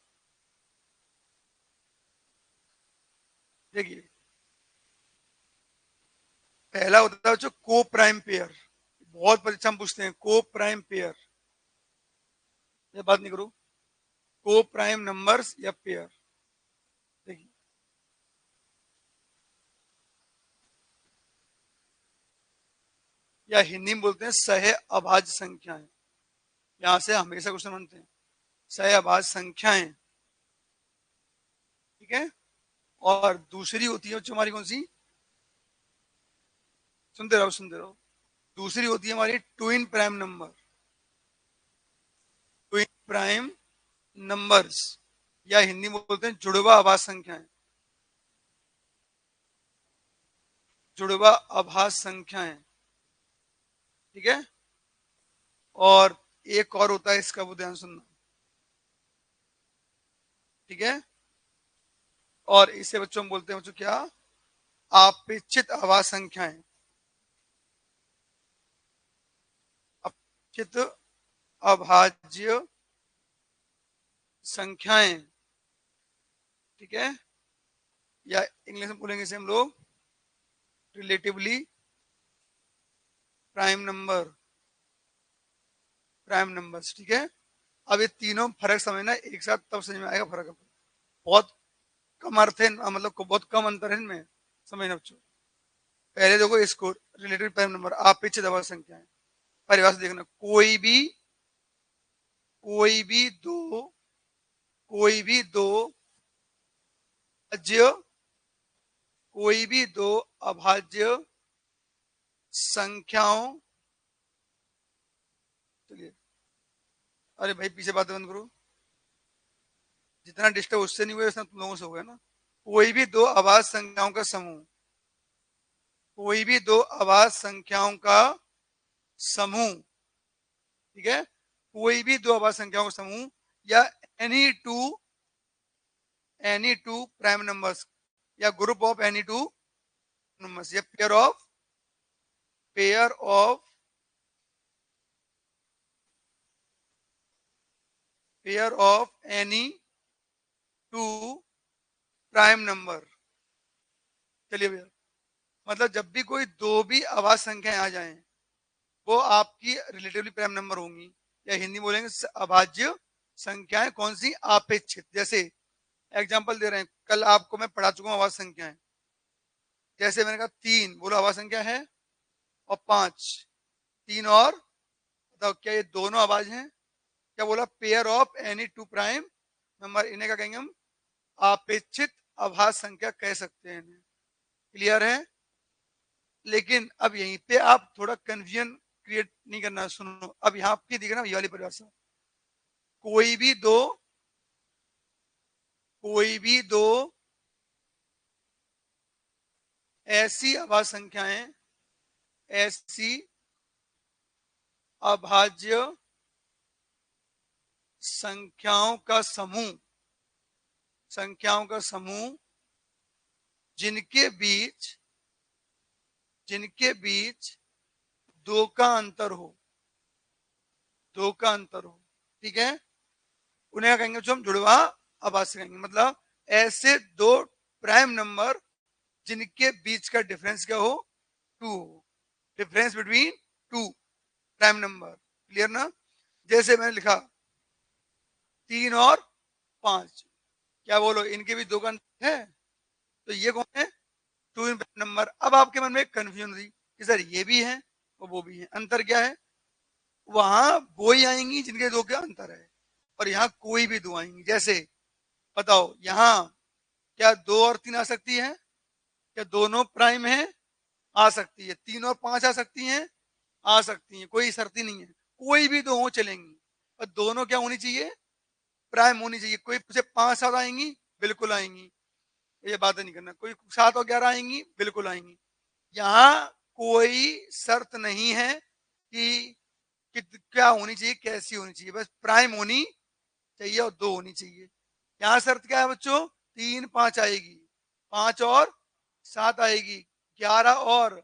देखिए, पहला होता है जो को प्राइम पेयर, बहुत परीक्षा में पूछते हैं, को प्राइम पेयर। ये बात नहीं करो, को प्राइम नंबर्स या पेयर। देखिए, या हिंदी में बोलते हैं सह अभाज्य संख्याएं। यहां से हमेशा क्वेश्चन बनते हैं, सह अभाज्य संख्याएं। ठीक है। और दूसरी होती है हमारी कौन सी, सुनते रहो सुनते रहो। दूसरी होती है हमारी twin prime number, twin prime numbers, या हिंदी में बोलते हैं जुड़वा आभास संख्याएं, जुड़वा आभास संख्याएं। ठीक है। और एक और होता है इसका, वो ध्यान सुनना। ठीक है। और इसे बच्चों हम बोलते हैं बच्चों क्या, अपेक्षित आभास संख्याएं, अपेक्षित अभाज्य संख्याएं। ठीक है। या इंग्लिश में बोलेंगे इसे हम लोग रिलेटिवली प्राइम नंबर्स, ठीक है। अब ये तीनों फर्क समझना एक साथ, तब समझ में आएगा फर्क। बहुत कम अर्थ है, मतलब बहुत कम अंतर है इनमें, समझना बच्चों। पहले देखो इसको, रिलेटिव प्राइम नंबर, अपेक्षित आभाज्य संख्या है। परिभाषा देखना, कोई भी दो अभाज्य कोई भी दो अभाज्य संख्याओं, चलिए, अरे भाई पीछे बातें बंद करो, जितना डिस्टर्ब उससे नहीं हुआ उतना तुम लोगों से हो गया ना। कोई भी दो अभाज्य संख्याओं का समूह, कोई भी दो अभाज्य संख्याओं का समूह, ठीक है, कोई भी दो अभाज्य संख्याओं का समूह, या एनी टू प्राइम नंबर्स, या group of any two numbers, या pair of any two prime number. चलिए भैया, मतलब जब भी कोई दो भी अभाज्य संख्याएं आ जाएं, वो आपकी रिलेटिवली प्राइम नंबर होंगी, या हिंदी बोलेंगे अभाज्य संख्याएं। कौन सी? अपेक्षित। जैसे एग्जांपल दे रहे हैं, कल आपको मैं पढ़ा चुका हूं अभाज्य संख्याएं। जैसे मैंने कहा 3, बोलो अभाज्य संख्या है, और 5, 3 और बताओ क्या ये दोनों अभाज्य हैं? क्या बोला? Pair of any two prime number, इन्हें क्या कहेंगे हम? अपेक्षित अभाज्य संख्या कह सकते हैं इन्हें। क्लियर है? लेकिन अब यहीं पे आप थोड़ा कंफ्यूजन क्रिएट नहीं करना। सुनो, अब यहाँ आपकी दिख रहा ये वाली परिभाषा, कोई भी दो ऐसी अभाज्य संख्याएं, ऐसी अभाज्य संख्याओं का समूह जिनके बीच दो का अंतर हो, ठीक है, उन्हें कहेंगे जो हम जुड़वा अभाज्य कहेंगे। मतलब ऐसे दो प्राइम नंबर जिनके बीच का डिफरेंस क्या हो? 2 हो, difference between 2 prime number. Clear ना? जैसे मैंने लिखा 3 और 5, क्या बोलो इनके भी दो का अंतर है? तो ये कौन है? 2 इन प्राइम नंबर। अब आपके मन में कंफ्यूजन थी कि सर ये भी है और वो भी है, अंतर क्या है? वहां वो ही आएंगी जिनके दो का अंतर है, और यहाँ कोई भी दो आएंगी। जैसे बताओ, यहाँ क्या 2 और 3 आ सकती है? क्या दोनों प्राइम है? आ सकती है। 3 और 5 आ सकती हैं? आ सकती हैं, कोई शर्त ही नहीं है। कोई भी दो हो चलेंगी, और दोनों क्या होनी चाहिए? प्राइम होनी चाहिए। कोई पूछे 5 7 आएंगी? बिल्कुल आएंगी, ये बात नहीं करना। कोई 7 और 11 आएंगी? बिल्कुल आएंगी। यहाँ कोई शर्त नहीं है कि क्या होनी चाहिए, कैसी होनी चाहिए, बस प्राइम होनी चाहिए और दो होनी चाहिए। यहाँ शर्त क्या है बच्चों? 3 5 आएगी, 5 और 7 आएगी, 11 और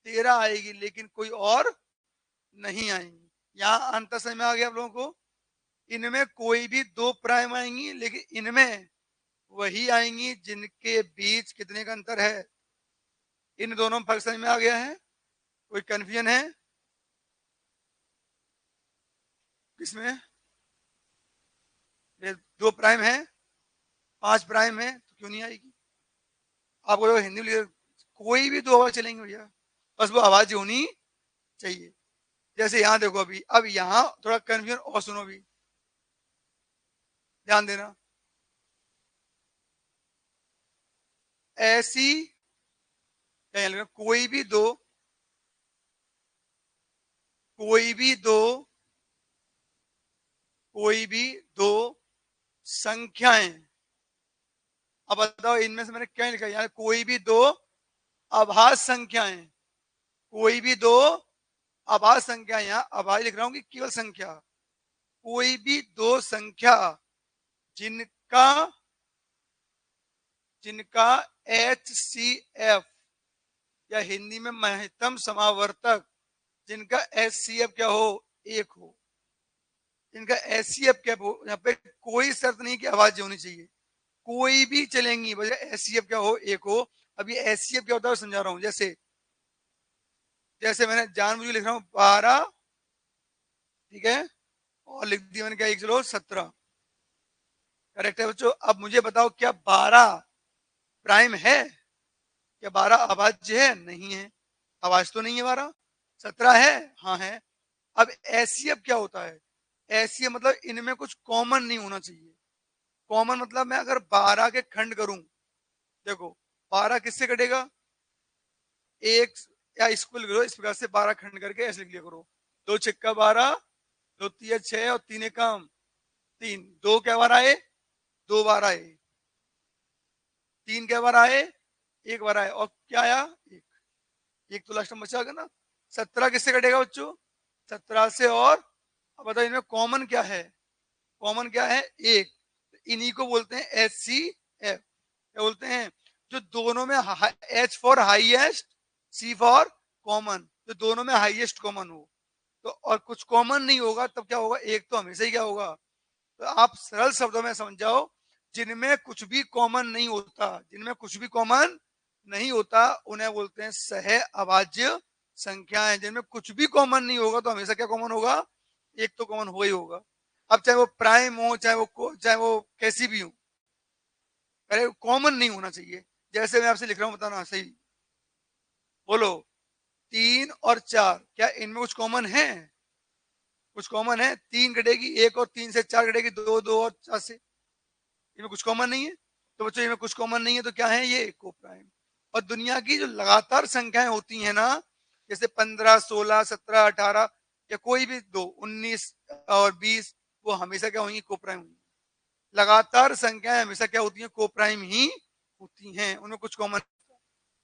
13 आएगी, लेकिन कोई और नहीं आएंगी। यहाँ अंतर समझ में आ गया आप लोगों को? इनमें कोई भी दो प्राइम आएंगी, लेकिन इनमें वही आएंगी जिनके बीच कितने का अंतर है। इन दोनों में फर्क समझ में आ गया है? कोई कंफ्यूजन है किसमें? ये 2 प्राइम है, 5 प्राइम है, तो क्यों नहीं आएगी? आपको हिंदी में कोई भी दो आवाज चलेंगे भैया, बस वो आवाज होनी चाहिए। जैसे यहाँ देखो, अभी अब यहाँ थोड़ा कंफ्यूजन, और सुनो भी, ध्यान देना। ऐसी कोई भी दो संख्याएं, अब बताओ इनमें से मैंने क्या लिखा है? कोई भी दो अभाज्य संख्याएं, कोई भी दो अभाज्य संख्या, यहाँ अभाज्य लिख रहा हूं कि केवल संख्या, कोई भी दो संख्या जिनका HCF, या हिंदी में महत्तम समावर्तक, जिनका HCF क्या हो? 1 हो। इनका HCF क्या हो? यहाँ पे कोई शर्त नहीं कि आवाज होनी चाहिए, कोई भी चलेंगी, बस HCF क्या हो? 1 हो। अब ये HCF क्या होता है समझा रहा हूं। जैसे जैसे मैंने जानबूझ लिख रहा हूं 12, ठीक है, और लिख दिया मैंने क्या, एक चलो 17, करेक्ट है बच्चों। अब मुझे बताओ क्या 12 प्राइम है? क्या 12 अभाज्य है? नहीं है, अभाज्य तो नहीं है 12। 17 है, हाँ है। अब एचसीएफ क्या होता है? एचसीएफ मतलब इनमें कुछ कॉमन नहीं होना चाहिए। कॉमन मतलब मैं अगर 12 के खंड करूं, देखो 12 किससे कटेगा? एक, या इसको लिख लो इस प्रकार से, 12 खंड करके ऐसे लिख लिया करो, 2 छक्का 12, 2 तिया 6 और 3 एकम 3, 2 क्या बार आए? 2 बार आए। 3 क्या बार आए? 1 बार आए। और क्या आया? एक। एक तो लास्ट में बचा ना। 17 किससे कटेगा बच्चों? 17 से। और अब बताओ इनमें कॉमन क्या है? कॉमन क्या है? एक। इन्हीं को बोलते हैं एच सी एफ। क्या बोलते हैं? जो दोनों में H for highest, C for common, जो दोनों में हाईएस्ट कॉमन हो। तो और कुछ कॉमन नहीं होगा तब क्या होगा? एक तो हमेशा ही क्या होगा? तो आप सरल शब्दों में समझाओ, जिनमें कुछ भी कॉमन नहीं होता, जिनमें कुछ भी कॉमन नहीं होता उन्हें बोलते हैं सह अभाज्य संख्याएं। जिनमें कुछ भी कॉमन नहीं होगा तो हमेशा क्या कॉमन होगा? एक तो कॉमन हो ही होगा। अब चाहे वो प्राइम हो, चाहे वो कैसी भी हो, अरे कॉमन नहीं होना चाहिए। जैसे मैं आपसे लिख रहा हूं, बताना सही बोलो, 3 और 4, क्या इनमें कुछ कॉमन है? कुछ कॉमन है? 3 कटेगी 1, और 3 से 4 कटेगी 2, 2 और 4 से। इनमें कुछ कॉमन नहीं है। तो बच्चों इनमें कुछ कॉमन नहीं है तो क्या है? ये कोप्राइम। और दुनिया की जो लगातार संख्याएं होती हैं ना, जैसे 15, 16, 17, 18, या कोई भी दो, 19 और 20, वो हमेशा क्या होंगी? कोप्राइम होंगी। लगातार संख्याएं हमेशा क्या होती हैं? कोप्राइम ही होती हैं। उनमें कुछ कॉमन,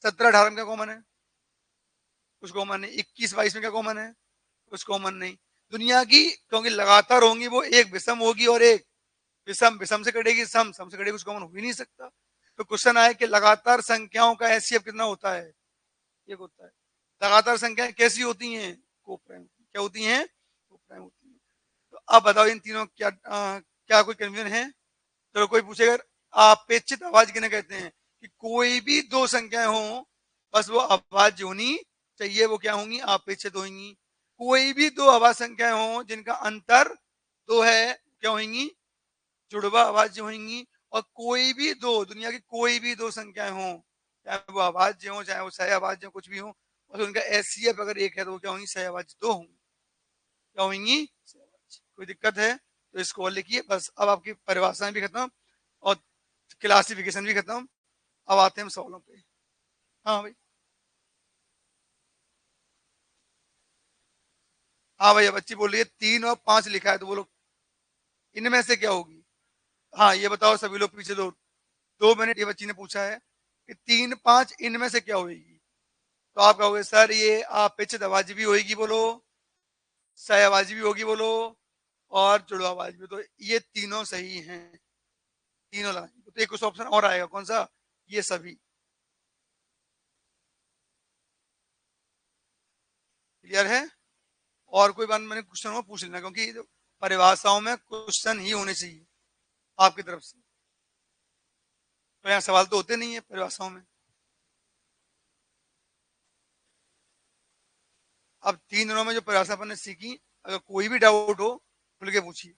17, 18 में क्या कॉमन है? कुछ कॉमन नहीं। 21, 22 में क्या कॉमन है? कुछ कॉमन नहीं। दुनिया की, क्योंकि लगातार होंगी वो, एक विषम होगी और एक विषम। विषम से कटेगी सम, सम से कटेगी, कुछ कॉमन हो ही नहीं सकता। तो क्वेश्चन आया कि लगातार संख्याओं का एचसीएफ कितना होता है? एक होता है। लगातार संख्याएं कैसी होती हैं? कोप्राइम। क्या होती हैं? कोप्राइम होती हैं। तो अब बताओ इन तीनों क्या कोई कंफ्यूजन है? चलो कोई पूछेगा अपेक्षित आवाज किन्हें कहते हैं? कि कोई भी दो संख्याएं हो, बस वो अभाज्य होनी चाहिए, वो क्या होंगी? अपेक्षित होंगी। कोई भी दो अभाज्य संख्याएं हो जिनका अंतर दो है, क्या होंगी? जुड़वा अभाज्य होंगी। और कोई भी दो, दुनिया की कोई भी दो संख्याएं हो, चाहे वो अभाज्य हो चाहे वो सह अभाज्य हो, कुछ भी हो, और उनका एचसीएफ अगर एक है तो वो क्या होंगी? सह अभाज्य दो होंगी। क्या होंगी? कोई दिक्कत है तो इसको और लिखिए। बस अब आपकी परिभाषाएं भी खत्म और क्लासिफिकेशन भी खत्म। अब आते हैं हम सवालों पे। हाँ भाई। हाँ भैया, बच्ची बोल रही है 3 और 5 लिखा है, तो बोलो इनमें से क्या होगी? हाँ ये बताओ सभी लोग पीछे, दो 2 मिनट, ये बच्ची ने पूछा है कि 3, 5 इनमें से क्या होगी? तो आप कहोगे सर ये अपेक्षित आवाज भी होगी बोलो, सह आवाज भी होगी बोलो, और जुड़वा आवाज भी। तो ये तीनों सही हैं, तीनों लगाएंगे तो एक कुछ ऑप्शन और आएगा, कौन सा? ये सभी। क्लियर है? और कोई बात मैंने क्वेश्चन हो पूछ लेना, क्योंकि परिभाषाओं में क्वेश्चन ही होने चाहिए आपकी तरफ से। तो यहाँ सवाल तो होते नहीं है परिभाषाओं में। अब 3 दिनों में जो परिभाषा अपन ने सीखी, अगर कोई भी डाउट हो खुल के पूछिए।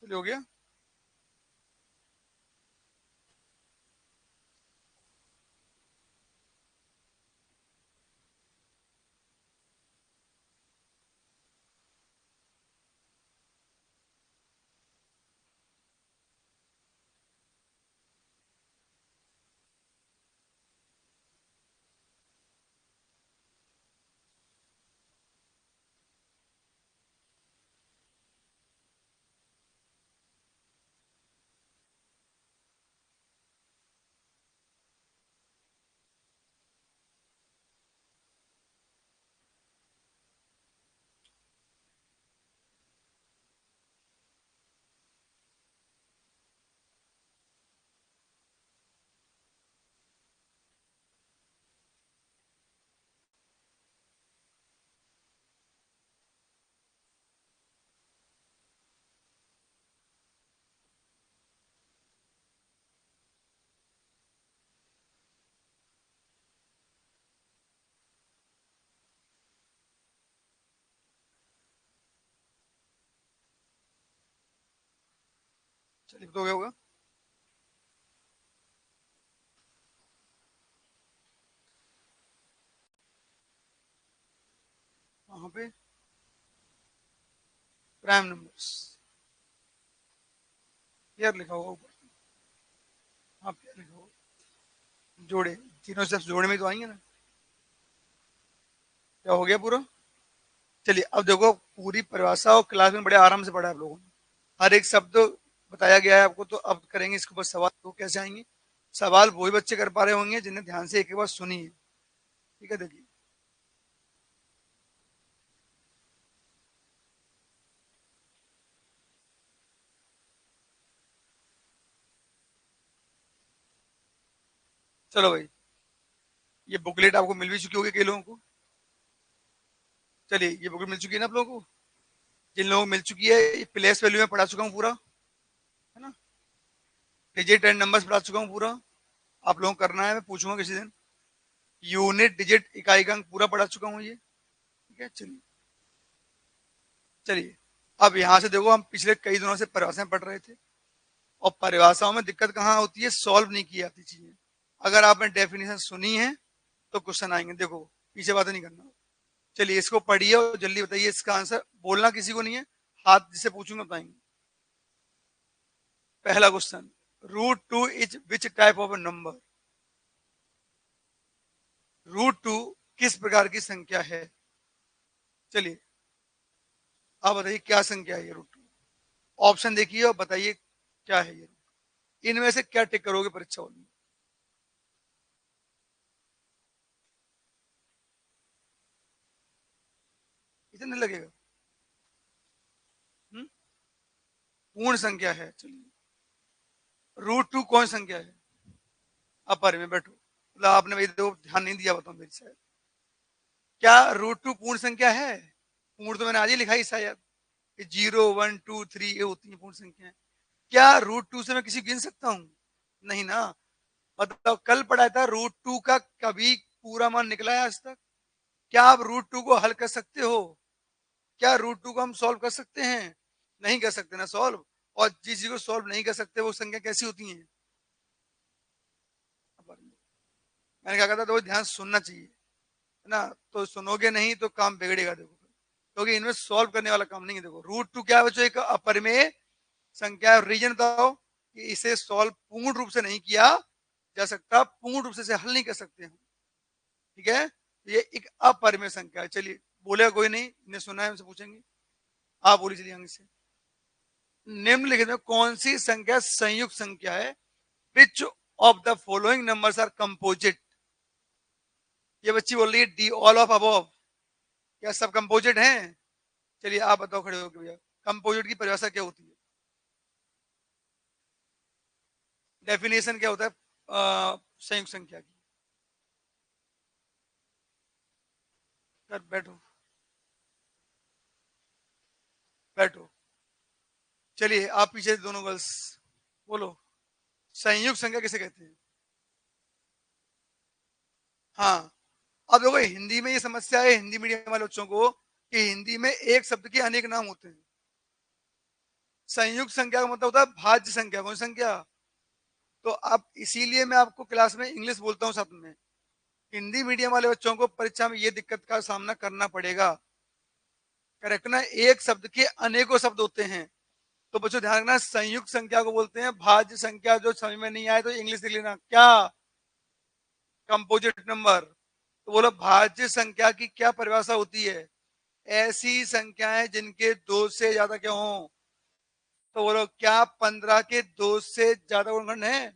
चलिए हो गया। चलिए तो हो गया होगा। वहां पे प्राइम नंबर्स पेयर लिखा होगा ऊपर। हाँ पेयर लिखा होगा। जोड़े, तीनों स्टेप्स जोड़े में तो आएंगे ना। क्या हो गया पूरा। चलिए अब देखो, पूरी परिभाषा और क्लास में बड़े आराम से पढ़ा है आप लोगों ने, हर एक शब्द बताया गया है आपको। तो अब करेंगे इसके ऊपर सवाल। तो कैसे आएंगे सवाल, वही बच्चे कर पा रहे होंगे जिन्हें ध्यान से एक एक बार सुनी है। ठीक है देखिए। चलो भाई, ये बुकलेट आपको मिल भी चुकी होगी कई लोगों को। चलिए ये बुकलेट मिल चुकी है ना आप लोगों को। जिन लोगों को मिल चुकी है, ये प्लेस वैल्यू में पढ़ा चुका हूँ पूरा, है ना। डिजिट एंड नंबर्स पढ़ा चुका हूँ पूरा। आप लोगों को करना है, मैं पूछूंगा किसी दिन। यूनिट, डिजिट, इकाई का अंक पूरा पढ़ा चुका हूँ ये। ठीक है चलिए। चलिए अब यहाँ से देखो, हम पिछले कई दिनों से परिभाषाएं पढ़ रहे थे, और परिभाषाओं में दिक्कत कहाँ होती है, सॉल्व नहीं की जाती चीजें। अगर आपने डेफिनेशन सुनी है तो क्वेश्चन आएंगे, देखो पीछे बातें नहीं करना। चलिए इसको पढ़िए और जल्दी बताइए इसका आंसर, बोलना किसी को नहीं है, हाथ जिससे पूछूंगा बताएंगे। पहला question, root 2 is which type of number. Root 2 किस प्रकार की संख्या है। चलिए आप बताइए क्या संख्या है ये रूट 2। ऑप्शन देखिए और बताइए क्या है ये। इनमें से क्या टिक करोगे परीक्षा हॉल में। इतने लगेगा। हम्म? पूर्ण संख्या है। चलिए रूट 2 कौन संख्या है। अपर में बैठो, मतलब आपने भाई देखो ध्यान नहीं दिया, बताओ मेरी शायद। क्या रूट 2 पूर्ण संख्या है। पूर्ण तो मैंने आज ही लिखा ही शायद, कि 0 1 2 3 ये होती है पूर्ण संख्या। क्या रूट 2 से मैं किसी गिन सकता हूँ। नहीं ना। मतलब कल पढ़ा था, रूट 2 का कभी पूरा मान निकला है आज तक। क्या आप रूट 2 को हल कर सकते हो। क्या रूट 2 को हम सॉल्व कर सकते हैं। नहीं कर सकते ना सॉल्व। और जिस चीज को सॉल्व नहीं कर सकते वो संख्या कैसी होती है। मैंने क्या कहा था, तो ध्यान सुनना चाहिए, है ना। तो सुनोगे नहीं तो काम बिगड़ेगा देखो, क्योंकि इनमें सॉल्व करने वाला काम नहीं है। देखो रूट 2 क्या है बच्चों, एक अपरिमेय संख्या। रीजन बताओ कि इसे सॉल्व पूर्ण रूप से नहीं किया जा सकता, पूर्ण रूप से इसे हल नहीं कर सकते हम। ठीक है, तो ये एक अपरिमेय संख्या है। चलिए बोलेगा कोई नहीं, इन्हें सुना है उनसे पूछेंगे। आप बोली चलिए आगे से। निम्नलिखित में कौन सी संख्या संयुक्त संख्या है। Which of the following numbers are composite. ये बच्ची बोल रही है डी ऑल ऑफ अबव। क्या सब कंपोजिट हैं। चलिए आप बताओ खड़े होकर भैया, कंपोजिट की परिभाषा क्या होती है। डेफिनेशन क्या होता है संयुक्त संख्या की। कर बैठो, बैठो। चलिए आप पीछे दोनों गर्ल्स बोलो, संयुक्त संख्या किसे कहते हैं। हाँ, अब देखो हिंदी में ये समस्या है हिंदी मीडियम वाले बच्चों को, कि हिंदी में एक शब्द के अनेक नाम होते हैं। संयुक्त संख्या का मतलब होता है भाज्य संख्या। कौन सी संख्या? तो अब इसीलिए मैं आपको क्लास में इंग्लिश बोलता हूँ साथ में। हिंदी मीडियम वाले बच्चों को परीक्षा में ये दिक्कत का सामना करना पड़ेगा। करेक्ट ना? एक शब्द के अनेकों शब्द होते हैं। तो बच्चों ध्यान रखना, संयुक्त संख्या को बोलते हैं भाज्य संख्या। जो समझ में नहीं आए तो इंग्लिश लिख लेना, क्या? Composite number. तो बोलो भाज्य संख्या की क्या परिभाषा होती है? ऐसी संख्याएं जिनके दो से ज्यादा क्या हो। तो बोलो क्या 15 के दो से ज्यादा गुणनखंड है?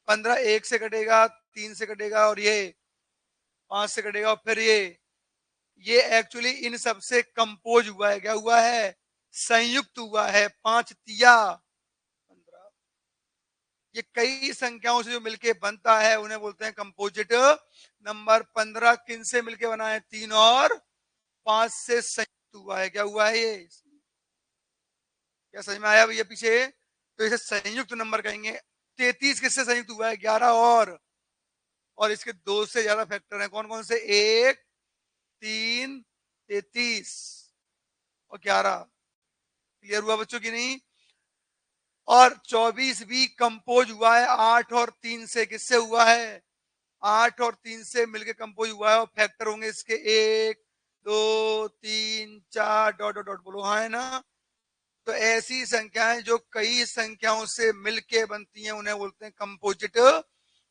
15 एक से कटेगा, 3 से कटेगा, और ये 5 से कटेगा, और फिर ये एक्चुअली इन सब से कंपोज हुआ है। क्या हुआ है? संयुक्त हुआ है। 5 तिया 15। ये कई संख्याओं से जो मिलके बनता है उन्हें बोलते हैं कंपोजिट नंबर। 15 किन से मिलके बना है? 3 और 5 से संयुक्त हुआ है। क्या हुआ है ये? क्या समझ में आया भैया पीछे? तो इसे संयुक्त नंबर कहेंगे। 33 किससे संयुक्त हुआ है? 11 और इसके दो से ज्यादा फैक्टर हैं। कौन कौन से? 1, 3, 33 और 11। क्लियर हुआ बच्चों की नहीं? और 24 भी कंपोज हुआ है 8 और 3 से। किससे हुआ है? 8 और 3 से मिलकर कंपोज हुआ है। और फैक्टर होंगे इसके 1, 2, 3, 4 डॉट डॉट डॉट। बोलो हाँ है ना? तो ऐसी संख्याएं जो कई संख्याओं से मिलके बनती हैं उन्हें बोलते हैं कंपोजिट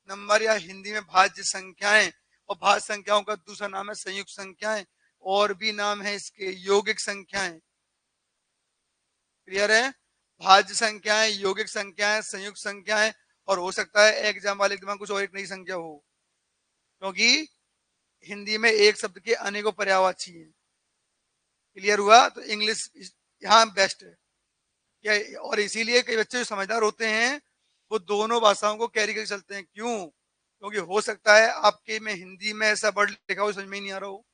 नंबर, या हिंदी में भाज्य संख्याएं। और भाज्य संख्याओं का दूसरा नाम है संयुक्त संख्याएं। और भी नाम है इसके यौगिक संख्याएं। क्लियर है? भाज्य संख्याएं, यौगिक संख्याएं, संयुक्त संख्याएं। और हो सकता है एग्जाम वाले के दिमाग कुछ और एक नई संख्या हो, क्योंकि हिंदी में एक शब्द के अनेकों पर्यायवाची है। क्लियर हुआ? तो इंग्लिश यहाँ बेस्ट है क्या? और इसीलिए कई बच्चे जो समझदार होते हैं वो दोनों भाषाओं को कैरी करके चलते हैं। क्यों? क्योंकि हो सकता है आपके में हिंदी में ऐसा वर्ड लिखा हो समझ में ही नहीं आ रहा हो।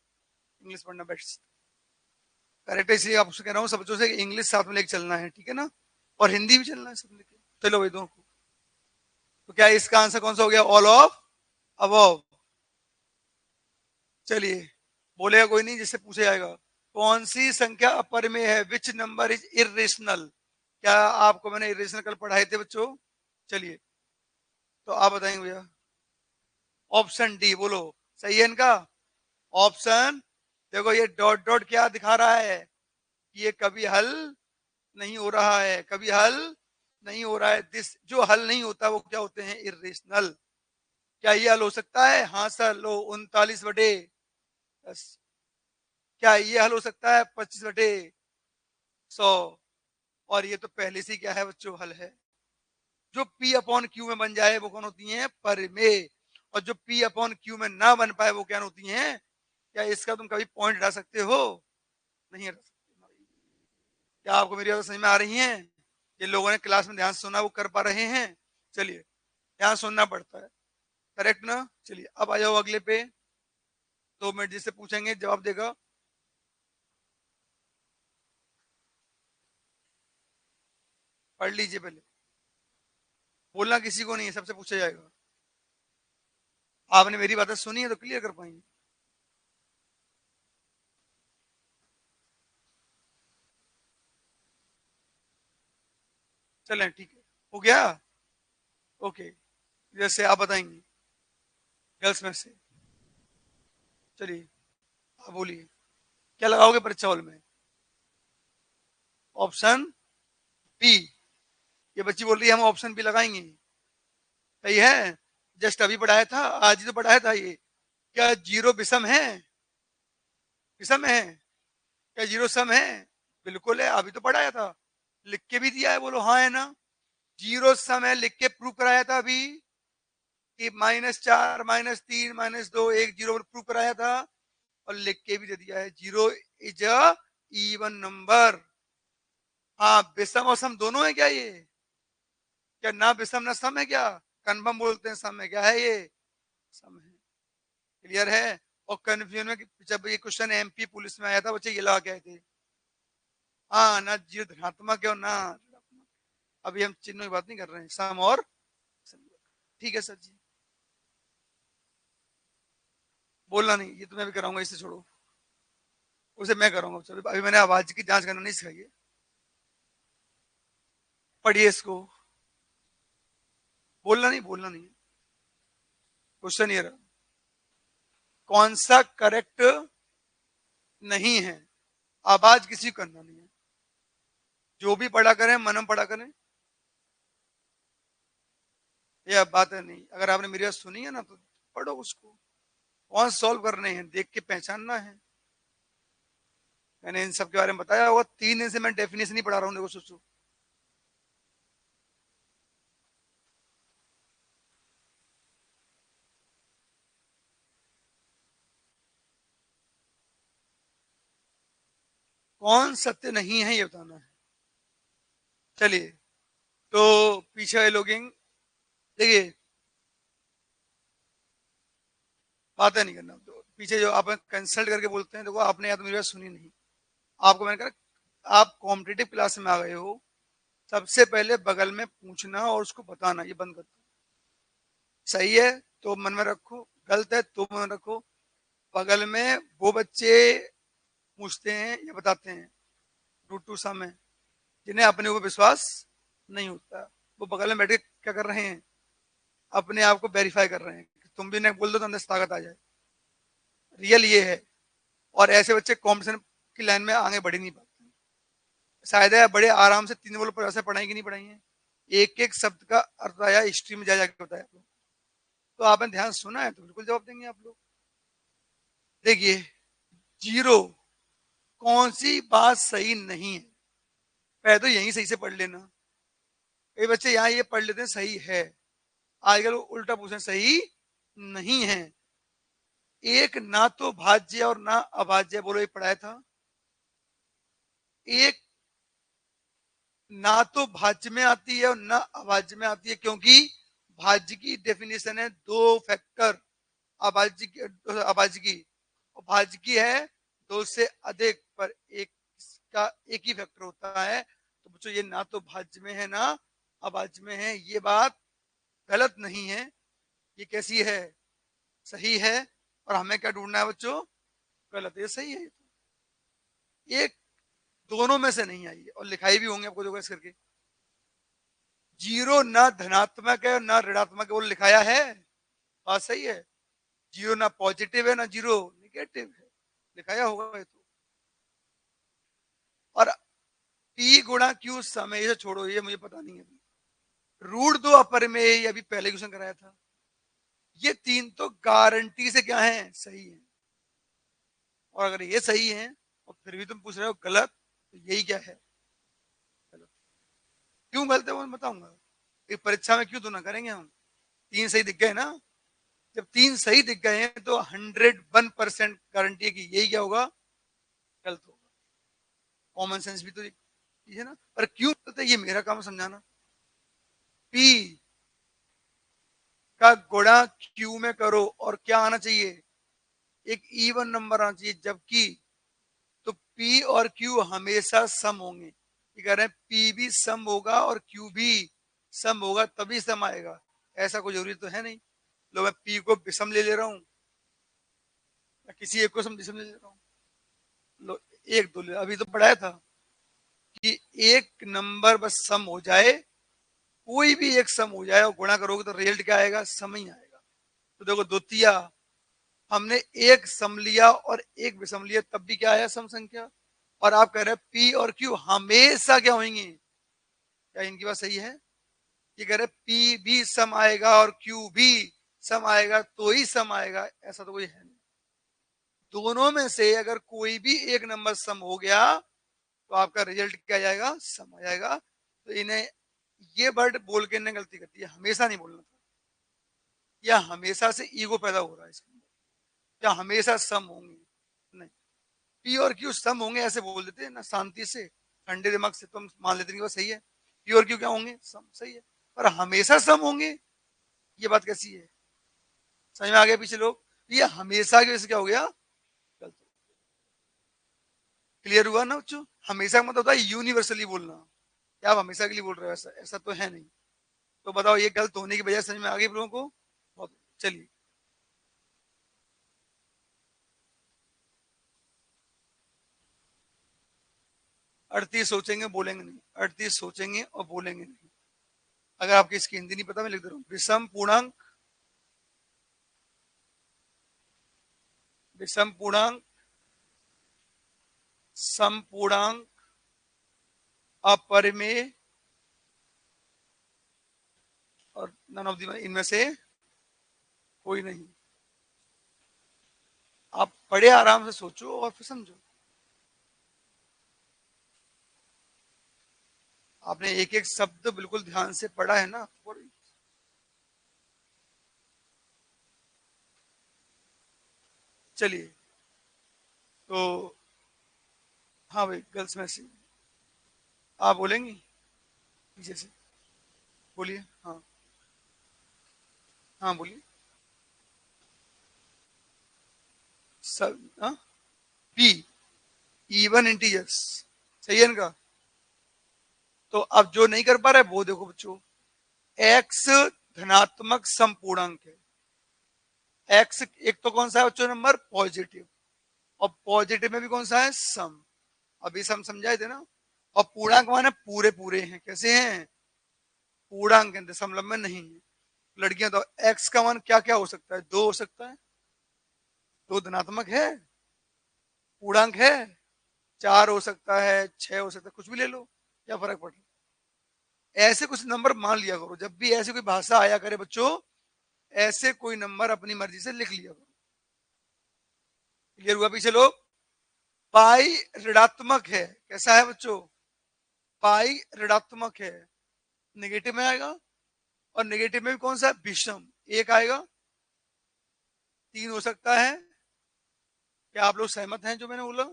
इंग्लिश पढ़ना बेस्ट करेक्ट है। इसलिए आपसे कह रहा हूँ सब बच्चों से इंग्लिश साथ में लेके चलना है, ठीक है ना? और हिंदी भी चलना है सब लेके। चलो भाई दोनों को। तो क्या इसका आंसर कौन सा हो गया? All of above. चलिए, बोलेगा कोई नहीं, जिससे पूछे जाएगा। कौन सी संख्या अपरिमेय है? Which number is irrational? क्या आपको मैंने इरेशनल कल पढ़ाए थे बच्चों? चलिए, तो आप बताएंगे भैया। ऑप्शन डी बोलो, सही है इनका? ऑप्शन देखो, ये डॉट डॉट क्या दिखा रहा है? ये कभी हल नहीं हो रहा है, कभी हल नहीं हो रहा है। दिस जो हल नहीं होता वो क्या होते हैं? इरेशनल। क्या ये हल हो सकता है? हाँ सर, लो 39/10। क्या ये हल हो सकता है? 25/100। और ये तो पहले से क्या है बच्चों? हल है। जो P अपॉन क्यू में बन जाए वो कौन होती है? परिमेय। और जो P अपॉन क्यू में ना बन पाए वो क्या होती हैं? क्या इसका तुम कभी पॉइंट हटा सकते हो? नहीं हटा सकते। क्या आपको मेरी बात समझ में आ रही है? ये लोगों ने क्लास में ध्यान से सुना, वो कर पा रहे हैं? चलिए, ध्यान सुनना पड़ता है। करेक्ट ना? चलिए अब आ जाओ अगले पे। 2 मिनट जिससे पूछेंगे जवाब देगा। पढ़ लीजिए पहले। बोलना किसी को नहीं है, सबसे पूछा जाएगा। आपने मेरी बातें सुनी है तो क्लियर कर पाएंगे। चलें ठीक है, हो गया। ओके, जैसे आप बताएंगे गर्ल्स में से। चलिए आप बोलिए, क्या लगाओगे परीक्षा हॉल में? Option B. ये बच्ची बोल रही है हम ऑप्शन बी लगाएंगे। सही है। जस्ट अभी पढ़ाया था, आज ही तो पढ़ाया था ये। क्या जीरो विषम है? विषम है? क्या जीरो सम है? बिल्कुल है, अभी तो पढ़ाया था। लिख के भी दिया है, बोलो हाँ है ना? जीरो सम है, लिख के प्रूव कराया था अभी कि -4, -3, -2 एक जीरो प्रूव कराया था। और लिख के भी दे दिया है zero is a even number. हाँ, विषम और सम दोनों है क्या ये? क्या ना विषम ना सम है क्या? कन्फर्म बोलते हैं सम है। क्या है ये? सम है। क्लियर है? और कंफ्यूजन में जब ये क्वेश्चन एमपी पुलिस में आया था बच्चे ये लगा के आए थे। हाँ, ना जीरो धनात्मक है और ना ऋणात्मक। अभी हम चिन्हों की बात नहीं कर रहे हैं, सम और ठीक है सर जी। बोलना नहीं, ये तो मैं भी कराऊंगा, इसे छोड़ो। उसे मैं कराऊंगा। चलो अभी मैंने आवाज की जांच करना नहीं सिखाई है। पढ़िए इसको, बोलना नहीं, क्वेश्चन ये रहा, कौन सा करेक्ट नहीं है, आवाज किसी को करना नहीं है, जो भी पढ़ा करें मनम पढ़ा करें, ये अब बात है नहीं। अगर आपने मेरी बात सुनी है ना तो पढ़ो उसको, कौन सॉल्व करने हैं देख के पहचानना है। मैंने इन सब के बारे में बताया होगा, 3 दिन से मैं डेफिनेशन ही पढ़ा रहा हूँ, देखो सोचो। कौन सत्य नहीं है ये बताना है। चलिए, तो पीछे लोगिंग देखिए, बातें नहीं करना, तो पीछे जो आप कंसल्ट करके बोलते हैं, देखो आपने या तो मेरी बात सुनी नहीं। आपको मैंने कहा आप कॉम्पिटेटिव क्लास में आ गए हो, सबसे पहले बगल में पूछना और उसको बताना, ये बंद कर दो। सही है तो मन में रखो, गलत है तो मन में रखो। बगल में वो बच्चे पूछते हैं या बताते हैं रूटू सा में, जिन्हें अपने ऊपर विश्वास नहीं होता, वो बगल में बैठ के क्या कर रहे हैं, अपने आप को वेरीफाई कर रहे हैं। तुम भी नहीं बोल दो तो अंदर से ताकत आ जाए, रियल ये है। और ऐसे बच्चे कॉम्पिटिशन की लाइन में आगे बढ़ ही नहीं पाते। शायद है बड़े आराम से 3 बोल पर ऐसे पढ़ाई की नहीं पढ़ाई है, एक एक शब्द का अर्थ आया, हिस्ट्री में जा जाके बताया। तो आपने ध्यान सुना है तो बिल्कुल जवाब देंगे आप लोग। देखिए, जीरो, कौन सी बात सही नहीं है, पहले तो यहीं सही से पढ़ लेना। कई बच्चे यहाँ ये पढ़ लेते हैं सही है, आजकल वो उल्टा पूछे सही नहीं है। एक ना तो भाज्य और ना अभाज्य, बोलो ये पढ़ाया था। एक ना तो भाज्य में आती है और ना अभाज्य में आती है, क्योंकि भाज्य की डेफिनेशन है 2 फैक्टर, अभाज्य की और भाज्य की है 2 से अधिक, पर एक का एक ही फैक्टर होता है। तो बच्चों ये ना तो भाज्य में है ना अभाज्य में है, ये बात गलत नहीं है। ये कैसी है, सही है। और हमें क्या ढूंढना है बच्चों, गलत, ये सही है। एक दोनों में से नहीं आई है, और लिखाई भी होंगे आपको, देखो इस करके, जीरो ना धनात्मक है ना ऋणात्मक है, वो लिखाया है, बात सही है। जीरो ना पॉजिटिव है ना जीरो निगेटिव है, लिखाया होगा ये तो। और पी गुणा क्यू समय, ये छोड़ो, ये मुझे पता नहीं है। रूट दो अपर में, ये अभी पहले क्वेश्चन कराया था। ये 3 तो गारंटी से क्या है, सही है। और अगर ये सही है और फिर भी तुम पूछ रहे हो गलत, तो यही क्या है, गलत। क्यों गलत है वो मैं बताऊंगा, एक परीक्षा में क्यों तो ना करेंगे हम। 3 सही दिख गए ना, जब 3 सही दिख गए हैं तो 101% गारंटी है कि यही क्या होगा, गलत होगा। कॉमन सेंस भी तो है ना। पर क्यों बोलते, ये मेरा काम समझाना। पी का गुणा क्यू में करो और क्या आना चाहिए, एक इवन नंबर आना चाहिए, जबकि तो पी और क्यू हमेशा सम होंगे। ये कह रहे हैं पी भी सम होगा और क्यू भी सम होगा, तभी सम आएगा। ऐसा कोई जरूरी तो है नहीं। लो मैं पी को विषम ले रहा हूँ, किसी एक को सम विषम ले रहा हूँ। लो एक दो ले, अभी तो पढ़ाया था कि एक नंबर बस सम हो जाए, कोई भी एक सम हो जाए और गुणा करोगे तो रिजल्ट क्या आएगा, सम ही आएगा। तो देखो द्वितीय, हमने एक सम लिया और एक विषम लिया, तब भी क्या आया, सम संख्या। और आप कह रहे हैं पी और क्यू हमेशा क्या होंगे, क्या इनकी बात सही है। ये कह रहे पी भी सम आएगा और क्यू भी सम आएगा तो ही सम आएगा, ऐसा तो कोई है नहीं। दोनों में से अगर कोई भी एक नंबर सम हो गया तो आपका रिजल्ट क्या जाएगा, सम आ जाएगा। तो इन्हें ये वर्ड बोल के इन्हें गलती करती है, हमेशा नहीं बोलना था, या हमेशा से ईगो पैदा हो रहा है इसके अंदर, या हमेशा सम होंगे, नहीं। पी और क्यू सम होंगे ऐसे बोल देते हैं ना, शांति से ठंडे दिमाग से तुम मान लेते हैं कि सही है, पी और क्यू क्या होंगे, सम, सही है। पर हमेशा सम होंगे, ये बात कैसी है, समझ में आ गया पीछे लोग, ये हमेशा की वजह से क्या हो गया, गलत। क्लियर हुआ ना बच्चों, हमेशा का मतलब होता है यूनिवर्सली बोलना, क्या आप हमेशा के लिए बोल रहे हो, ऐसा ऐसा तो है नहीं। तो बताओ ये गलत होने की वजह समझ में आ गई लोगों को, बहुत। चलिए, 38 सोचेंगे बोलेंगे नहीं, 38 सोचेंगे और बोलेंगे नहीं। अगर आपको इसकी हिंदी नहीं पता मैं लिख दे रहा हूँ, विषम पूर्णांक, विषम पूर्णांक, समपूर्णांक, अपरिमेय और नन ऑफ द, इनमें से कोई नहीं। आप बड़े आराम से सोचो और फिर समझो। आपने एक एक शब्द बिल्कुल ध्यान से पढ़ा है ना? चलिए, तो हाँ भाई, गर्ल्स में से आप बोलेंगी पीछे से? बोलिए। हाँ हाँ बोलिए। सब हाँ, पी, इवन इंटीजर्स, सही है इनका। तो अब जो नहीं कर पा रहे वो देखो बच्चों, एक्स धनात्मक समपूर्णांक है। एक्स एक तो कौन सा है बच्चों नंबर? पॉजिटिव। और पॉजिटिव में भी कौन सा है? सम। अभी सम समझाए थे ना। और पूर्णांक माने पूरे पूरे हैं। कैसे हैं? पूर्णांक हैं, दशमलव में नहीं है। लड़कियां तो एक्स का मान क्या क्या हो सकता है? 2 हो सकता है, 2 धनात्मक है, पूर्णांक है। 4 हो सकता है, 6 हो सकता है, कुछ भी ले लो, क्या फर्क पड़ रहा है? ऐसे कुछ नंबर मान लिया करो, जब भी ऐसी कोई भाषा आया करे बच्चों, ऐसे कोई नंबर अपनी मर्जी से लिख लिया करो। क्लियर हुआ पीछे लोग? पाई ऋणात्मक है, कैसा है बच्चों? पाई ऋणात्मक है, नेगेटिव में आएगा। और नेगेटिव में भी कौन सा है? विषम। एक आएगा, 3 हो सकता है। क्या आप लोग सहमत हैं जो मैंने बोला?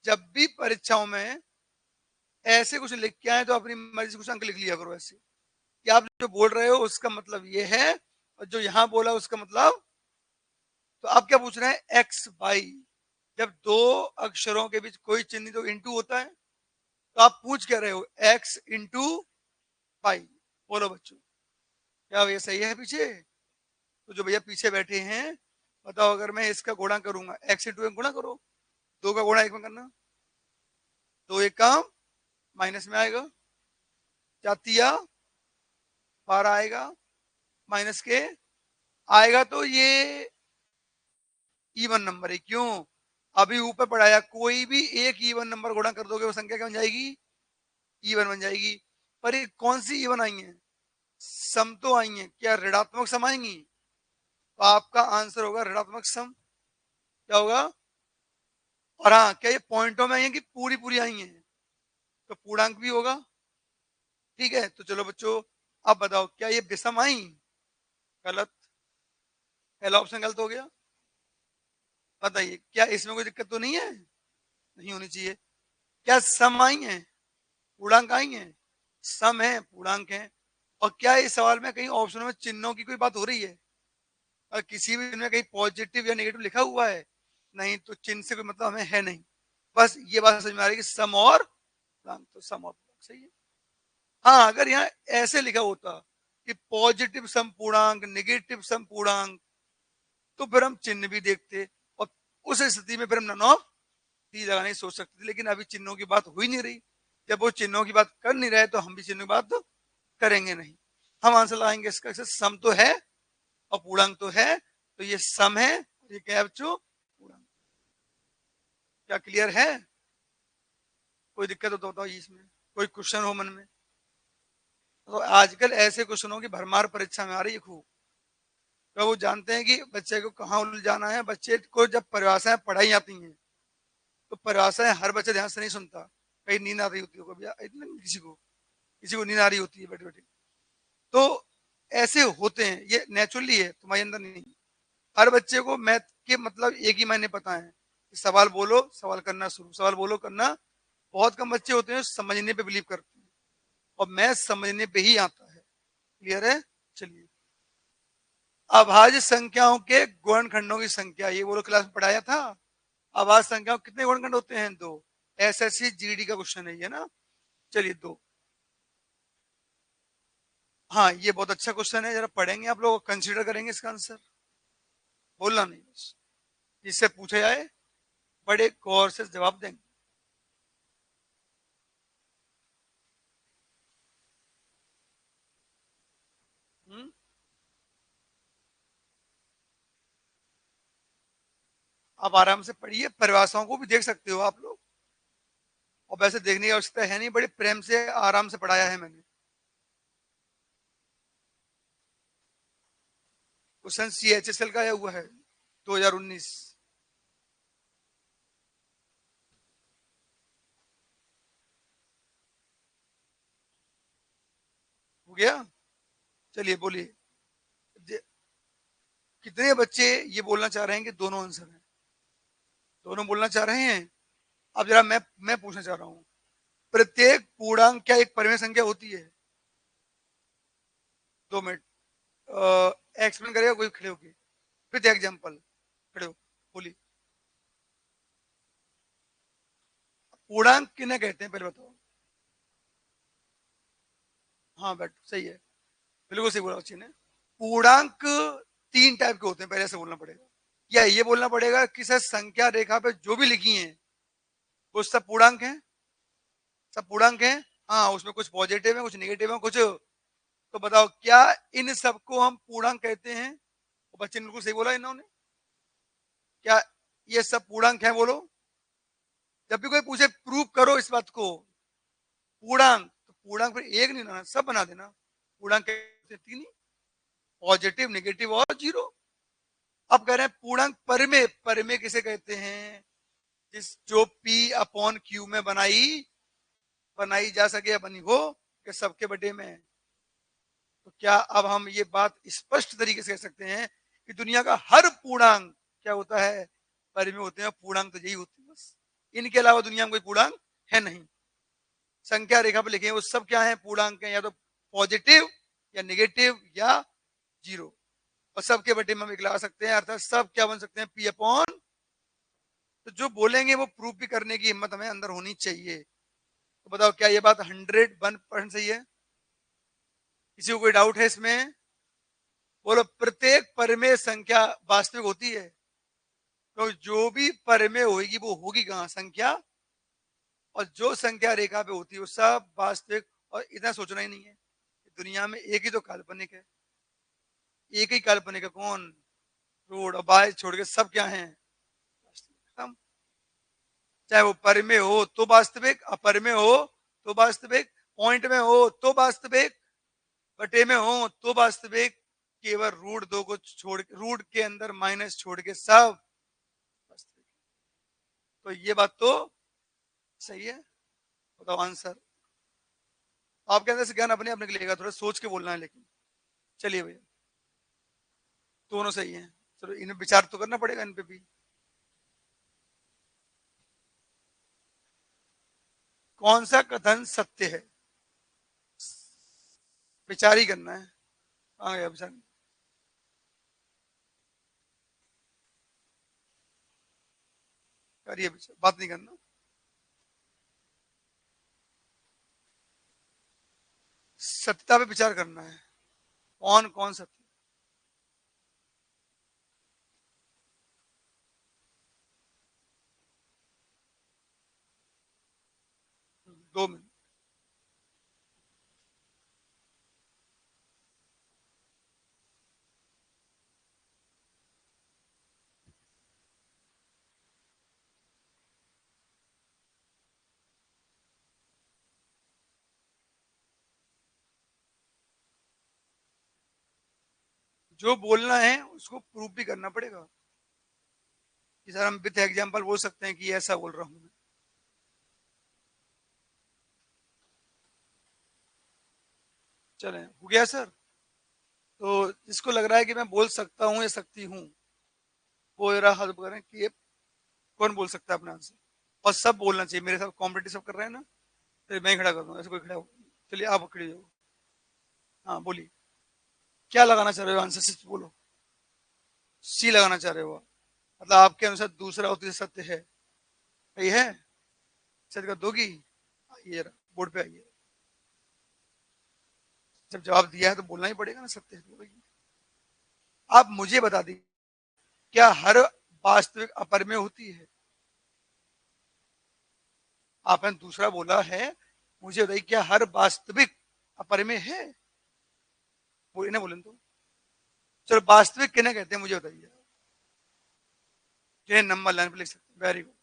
जब भी परीक्षाओं में ऐसे कुछ लिख के आए तो अपनी मर्जी से कुछ अंक लिख लिया करो ऐसे, कि आप जो बोल रहे हो उसका मतलब ये है, और जो यहां बोला उसका मतलब। तो आप क्या पूछ रहे हैं? एक्स बाई, जब दो अक्षरों के बीच कोई चिन्ह तो इंटू होता है, तो आप पूछ क्या रहे हो? X into pi. बोलो बच्चों, क्या ये सही है पीछे? तो जो भैया पीछे बैठे हैं, बताओ, अगर मैं इसका गुणा करूंगा, एक्स इंटू एक गुणा करो, 2 का गुणा 1 में करना, 2 एक काम माइनस में आएगा, जातिया 12 आएगा, माइनस के आएगा, तो ये इवन नंबर है। क्यों? अभी ऊपर पढ़ाया, कोई भी एक इवन नंबर गुणा कर दोगे वो संख्या क्या बन जाएगी? इवन बन जाएगी। पर ये कौन सी इवन आई है? सम तो आई है। क्या ऋणात्मक सम आएंगी? तो आपका आंसर होगा ऋणात्मक सम। क्या होगा? और हाँ, क्या ये पॉइंटों में आई है कि पूरी पूरी आई है? तो पूर्णांक भी होगा। ठीक है, तो चलो बच्चों, अब बताओ, क्या ये विषम आई? गलत, पहला ऑप्शन गलत हो गया। बताइए, क्या इसमें कोई दिक्कत तो नहीं है? नहीं होनी चाहिए। क्या सम आई है? पूर्णांक आई है? सम है, पूर्णांक है। और क्या इस सवाल में कहीं ऑप्शनों में चिन्हों की कोई बात हो रही है? और किसी भी में कहीं पॉजिटिव या नेगेटिव लिखा हुआ है? नहीं, तो चिन्ह से कोई मतलब हमें है नहीं। बस ये बात समझ में आ रही है कि सम और पूर्णांक, तो सम और पूर्णांक सही है। हाँ, अगर यहाँ ऐसे लिखा होता कि पॉजिटिव सम पूर्णांक, नेगेटिव सम पूर्णांक, तो फिर हम चिन्ह भी देखते, और उस स्थिति में फिर हम नन ऑफ दी लगाने की सोच सकते थे। लेकिन अभी चिन्हों की बात हो ही नहीं रही। जब वो चिन्हों की बात कर नहीं रहे, तो हम भी चिन्हों की बात तो करेंगे नहीं। हम आंसर लगाएंगे इसका, सम तो है और पूर्णांक तो है, तो ये सम है, ये क्या है बच्चों? पूर्णांक। क्या क्लियर है? कोई दिक्कत हो तो बताओ इसमें, कोई क्वेश्चन हो मन में? तो आजकल ऐसे क्वेश्चनों की भरमार परीक्षा में आ रही है खूब। तो वो जानते हैं कि बच्चे को कहाँ उलझाना है। बच्चे को जब परिभाषाएं पढ़ाई जाती हैं, तो परिभाषाएं हर बच्चे ध्यान से नहीं सुनता। कहीं नींद आ रही होती है कभी, किसी को नींद आ रही होती है बैठे बैठे। तो ऐसे होते हैं, ये नेचुरली है, तुम्हारे अंदर नहीं। हर बच्चे को मैथ के मतलब एक ही महीने पता है कि सवाल बोलो, सवाल करना शुरू, सवाल बोलो, करना। बहुत कम बच्चे होते हैं समझने पे बिलीव करते हैं, और मैथ समझने पे ही आता है। क्लियर है? चलिए, अभाज्य संख्याओं के गुणनखंडों की संख्या, ये वो लोग क्लास में पढ़ाया था। अभाज्य संख्याओं कितने गुणनखंड होते हैं? 2। एसएससी जीडी का क्वेश्चन है ये ना। चलिए, 2। हाँ, ये बहुत अच्छा क्वेश्चन है, जरा पढ़ेंगे आप लोग, कंसीडर करेंगे इसका आंसर। बोलना नहीं, बस जिससे पूछे जाए बड़े गौर से जवाब देंगे। आप आराम से पढ़िए, परिभाषाओं को भी देख सकते हो आप लोग, और वैसे देखने की आवश्यकता है नहीं, बड़े प्रेम से आराम से पढ़ाया है मैंने। क्वेश्चन CHSL का आया हुआ है 2019। हो गया? चलिए बोलिए। कितने बच्चे ये बोलना चाह रहे हैं कि दोनों आंसर है? दोनों बोलना चाह रहे हैं। अब जरा मैं पूछना चाह रहा हूं, प्रत्येक पूर्णांक क्या एक परिमेय संख्या होती है? 2 मिनट एक्सप्लेन करेगा कोई खड़े होके, विद एग्जांपल, खड़े हो, बोलिए। पूर्णांक किन्हें कहते हैं पहले बताओ। हाँ बैठ, सही है, बिल्कुल सही बोला बच्चे ने। पूर्णांक 3 टाइप के होते हैं, पहले से बोलना पड़ेगा, या ये बोलना पड़ेगा कि सर संख्या रेखा पे जो भी लिखी है वो सब पूर्णांक है, सब पूर्णांक है। हाँ, उसमें कुछ पॉजिटिव है, कुछ नेगेटिव है, कुछ, तो बताओ क्या इन सबको हम पूर्णांक कहते हैं? वो बच्चे ने बिल्कुल सही बोला इन्होंने, क्या ये सब पूर्णांक है? बोलो। जब भी कोई पूछे प्रूव करो इस बात को, पूर्णांक, तो पूर्णांक फिर एक नहीं ना, सब बना देना। पूर्णांक तीन ही, पॉजिटिव, नेगेटिव और जीरो। अब कह रहे हैं पूर्णांक परिमेय, परिमेय किसे कहते हैं? जिस जो P अपॉन Q में बनाई बनाई जा सके या बनी हो, कि सबके बटे में। तो क्या अब हम ये बात स्पष्ट तरीके से कह सकते हैं कि दुनिया का हर पूर्णांक क्या होता है? परिमेय होते हैं। पूर्णांक तो यही होते हैं बस, इनके अलावा दुनिया में कोई पूर्णांक है नहीं। संख्या रेखा पर लिखे वो सब क्या है? पूर्णांक है, या तो पॉजिटिव या नेगेटिव या जीरो। और सबके बटे में हम एक लगा सकते हैं, अर्थात सब क्या बन सकते हैं? P upon. तो जो बोलेंगे वो प्रूफ भी करने की हिम्मत हमें अंदर होनी चाहिए। तो बताओ क्या ये बात 101% सही है? किसी को कोई डाउट है इसमें? बोलो, प्रत्येक परिमेय संख्या वास्तविक होती है। तो जो भी परिमेय होगी वो होगी कहां? संख्या। और जो संख्या रेखा पे होती है वो सब वास्तविक। और इतना सोचना ही नहीं है, दुनिया में एक ही तो काल्पनिक है, एक ही काल्पनिक है, कौन? रोड और बाय छोड़ के सब क्या है? खत्म। चाहे वो परिमेय हो तो वास्तविक, अपरिमेय हो तो वास्तविक, पॉइंट में हो तो वास्तविक, बटे में हो तो वास्तविक, केवल रूट 2 को छोड़, रूट के अंदर माइनस छोड़ के सब वास्तविक। तो ये बात तो सही है। बताओ आंसर। आपके अंदर से ज्ञान अपने आप निकलेगा, थोड़ा सोच के बोलना है लेकिन। चलिए भैया, दोनों सही है। चलो इन्हें विचार तो करना पड़ेगा इन पे भी। कौन सा कथन सत्य है? विचार ही करना है। हाँ भैया, विचार। करिए विचार, बात नहीं करना। सत्यता पे विचार करना है, कौन कौन सत्य। 2 मिनट। जो बोलना है उसको प्रूफ भी करना पड़ेगा कि सर हम विथ एग्जांपल बोल सकते हैं कि ऐसा बोल रहा हूं मैं। चले, हो गया सर? तो जिसको लग रहा है कि मैं बोल सकता हूँ या सकती हूँ, वो जरा हाथ करें कि ये कौन बोल सकता है अपना आंसर। और सब बोलना चाहिए मेरे साथ, कॉम्पिटिशन सब कर रहे हैं ना, तो मैं ही खड़ा कर दूंगा, ऐसे कोई खड़ा हो। चलिए आप खड़े हो। हाँ बोलिए, क्या लगाना चाह रहे हो आंसर? सिर्फ बोलो। सी लगाना चाह रहे हो? मतलब आपके अनुसार दूसरा और तीसरा सत्य है? सही है? सत्य का दोगी? आइए जरा बोर्ड पे आइए। जब जवाब दिया है तो बोलना ही पड़ेगा ना, सत्य है तो बोलेगी। आप मुझे बता दीजिए, क्या हर वास्तविक अपरिमेय होती है? आपने दूसरा बोला है, मुझे बताइए क्या हर वास्तविक अपरिमेय है? बोले ना, बोले तो। चलो वास्तविक किन्हें कहते हैं मुझे बताइए। जिन्हें नंबर लाइन पे लिख सकते हैं। Very good.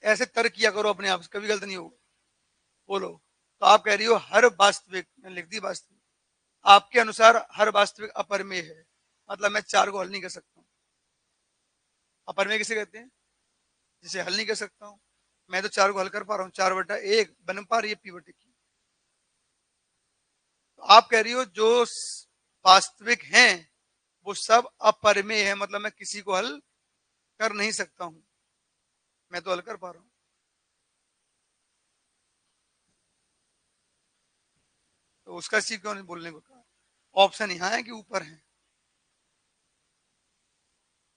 ऐसे तर्क किया करो अपने आप से, कभी गलत नहीं होगा। बोलो। तो आप कह रही हो हर वास्तविक, मैंने लिख दी वास्तविक, आपके अनुसार हर वास्तविक अपरिमेय है, मतलब मैं 4 को हल नहीं कर सकता हूँ। अपरिमेय किसे कहते हैं? जिसे हल नहीं कर सकता हूँ। मैं तो 4 को हल कर पा रहा हूँ, 4/1 बन पा रही है p/q। तो आप कह रही हो जो वास्तविक हैं वो सब अपरिमेय है, मतलब मैं किसी को हल कर नहीं सकता हूं। मैं तो हल कर पा रहा हूं। तो उसका चीज क्यों नहीं बोलने को कहा? ऑप्शन यहां है कि ऊपर है?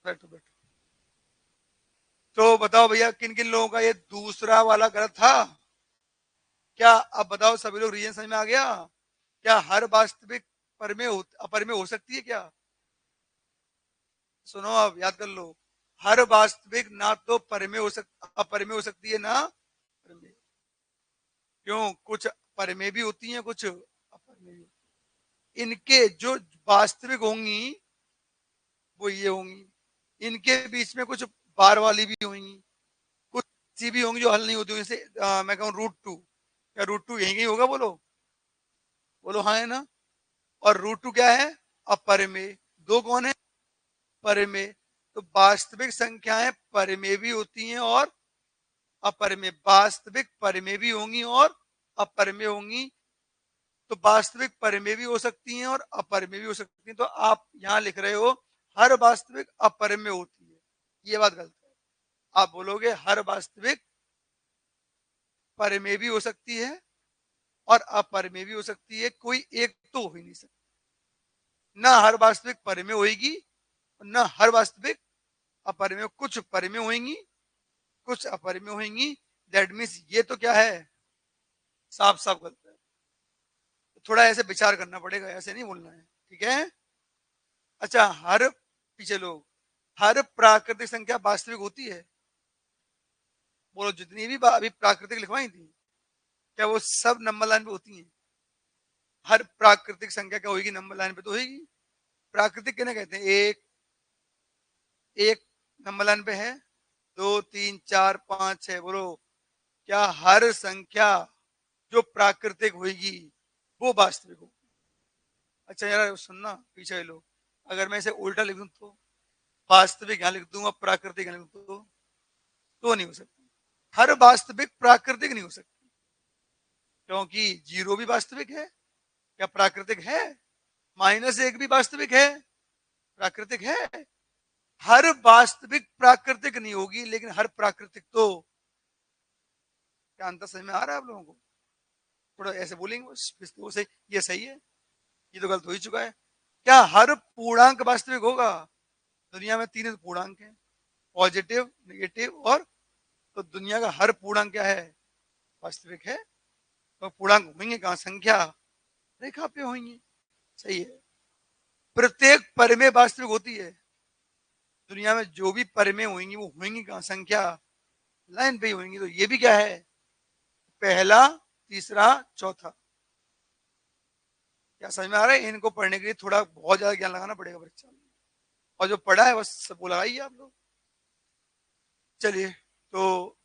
बैठो बैठो। तो बताओ भैया, किन किन लोगों का ये दूसरा वाला गलत था? क्या अब बताओ, सभी लोग रीजन समझ में आ गया? क्या हर वास्तविक अपरिमेय हो सकती है क्या? सुनो, अब याद कर लो। हर वास्तविक ना तो परिमेय हो अपरिमेय हो सकती है ना परिमेय। क्यों? कुछ परिमेय भी होती हैं, कुछ अपरिमेय भी। इनके जो वास्तविक होंगी वो ये होंगी, इनके बीच में कुछ बार वाली भी होंगी, कुछ सी भी होंगी जो हल नहीं होती होंगी। जैसे मैं कहूँ √2, क्या √2 यहीं कहीं होगा? बोलो बोलो, हाँ है ना? और √2 क्या है? अपरिमेय। दो कौन है? परिमेय। तो वास्तविक संख्याएं परिमेय भी होती हैं और अपरिमेय। वास्तविक परिमेय भी होंगी और अपरिमेय होंगी। तो वास्तविक परिमेय भी हो सकती हैं और अपरिमेय भी हो सकती हैं। तो आप यहां लिख रहे हो हर वास्तविक अपरिमेय होती है, ये बात गलत है। आप बोलोगे हर वास्तविक परिमेय भी हो सकती है और अपरिमेय भी हो सकती है, कोई एक तो हो ही नहीं सकती। ना हर वास्तविक परिमेय होगी, ना हर वास्तविक अपरिमेय। कुछ परिमेय होंगी, कुछ अपरिमेय होंगी। दैट मीन्स ये तो क्या है? साफ साफ गलत है। तो थोड़ा ऐसे विचार करना पड़ेगा, ऐसे नहीं बोलना है, ठीक है? अच्छा, हर पीछे लोग, हर प्राकृतिक संख्या वास्तविक होती है? बोलो, जितनी भी अभी प्राकृतिक लिखवाई थी, क्या वो सब नंबर लाइन पे होती हैं? हर प्राकृतिक संख्या क्या होगी? नंबर लाइन पे तो होगी। प्राकृतिक किन्हें कहते हैं? एक एक नंबर लाइन पे है, 2 3 4 5 6। बोलो, क्या हर संख्या जो प्राकृतिक होगी वो वास्तविक होगी? अच्छा यार सुनना पीछे लोग, अगर मैं इसे उल्टा लिख दूं तो वास्तविक यहां लिख दूंगा, प्राकृतिक यहां लिख दूं तो नहीं हो सकती। हर वास्तविक प्राकृतिक नहीं हो सकती, क्योंकि 0 भी वास्तविक है। क्या प्राकृतिक है? -1 भी वास्तविक है, प्राकृतिक है। हर वास्तविक प्राकृतिक नहीं होगी, लेकिन हर प्राकृतिक तो। क्या अंतर समझ में आ रहा है आप लोगों को? थोड़ा ऐसे बोलेंगे वो सही, ये सही है, ये तो गलत हो ही चुका है। क्या हर पूर्णांक वास्तविक होगा? दुनिया में 3 पूर्णांक हैं, पॉजिटिव, नेगेटिव और। तो दुनिया का हर पूर्णांक क्या है? वास्तविक है। तो पूर्णांक होंगे कहां? संख्या रेखा पे होंगे। सही है। प्रत्येक परिमेय वास्तविक होती है। दुनिया में जो भी परिमेय होंगी वो होंगी कहां? संख्या लाइन पे ही होंगी। तो ये भी क्या है? पहला, तीसरा, चौथा। क्या समझ में आ रहा है? इनको पढ़ने के लिए थोड़ा बहुत ज्यादा ज्ञान लगाना पड़ेगा परीक्षा में, और जो पढ़ा है बस सबको लगाइए आप लोग। चलिए, तो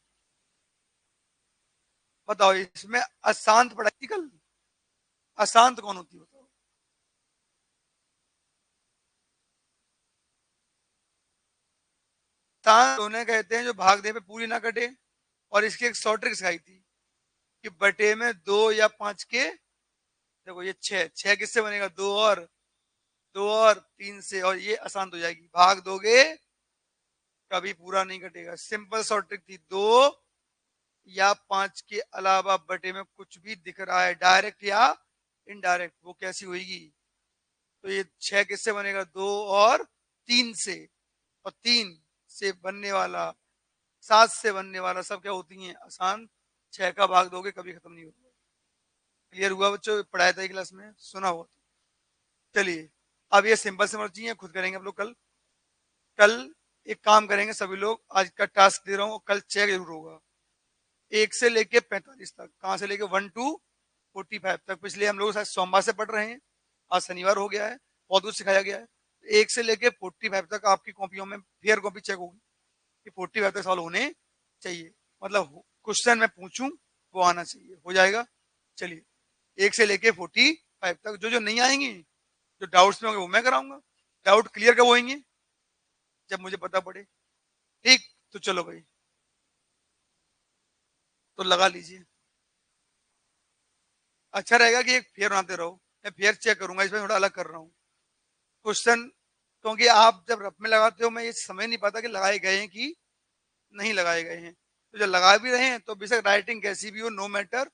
बताओ इसमें अशांत पढ़ाई थी कल? अशांत कौन होती है बताओ? शांत उन्हें कहते हैं जो भाग दे पे पूरी ना कटे। और इसकी एक शॉर्ट ट्रिक सिखाई थी कि बटे में 2 या 5 के, देखो ये 6 किससे बनेगा? 2 और 3 से, और ये अशांत हो जाएगी। भाग दोगे कभी पूरा नहीं कटेगा। सिंपल शॉर्ट ट्रिक थी। 2 या 5 के अलावा बटे में कुछ भी दिख रहा है, डायरेक्ट या इनडायरेक्ट, वो कैसी होगी? तो ये 6 किससे बनेगा? 2 और 3 से। और 3 से बनने वाला, 7 से बनने वाला सब क्या होती हैं? आसान। 6 का भाग दोगे कभी खत्म नहीं होगा। क्लियर हुआ बच्चों? पढ़ाया था क्लास में, सुना हुआ? चलिए, अब ये सिंपल सिंपल चीजें खुद करेंगे आप लोग कल। कल एक काम करेंगे सभी लोग, आज का टास्क दे रहा हूँ, कल चेक जरूर होगा। 1 से लेके 45 तक, कहाँ से लेके 1 to 45 तक। पिछले हम लोग शायद सोमवार से पढ़ रहे हैं, आज शनिवार हो गया है, बहुत कुछ सिखाया गया है। 1 से लेके 45 तक आपकी कॉपियों में फेयर कॉपी चेक होगी कि 45 तक सवाल होने चाहिए, मतलब क्वेश्चन मैं पूछूं वो आना चाहिए, हो जाएगा। चलिए, 1 से लेके 45 तक जो जो नहीं आएंगी, जो डाउट्स में होंगे वो मैं कराऊंगा। डाउट क्लियर कब होंगे? जब मुझे पता पड़े। ठीक, तो चलो भाई, तो लगा लीजिए। अच्छा रहेगा कि एक फेयर बनाते रहो, मैं फेयर चेक करूंगा, इसमें थोड़ा अलग कर रहा हूँ क्वेश्चन, क्योंकि आप जब रफ में लगाते हो मैं ये समझ नहीं पाता कि लगाए गए हैं कि नहीं लगाए गए हैं। तो जब लगा भी रहे हैं तो बेशक राइटिंग कैसी भी हो, नो मैटर,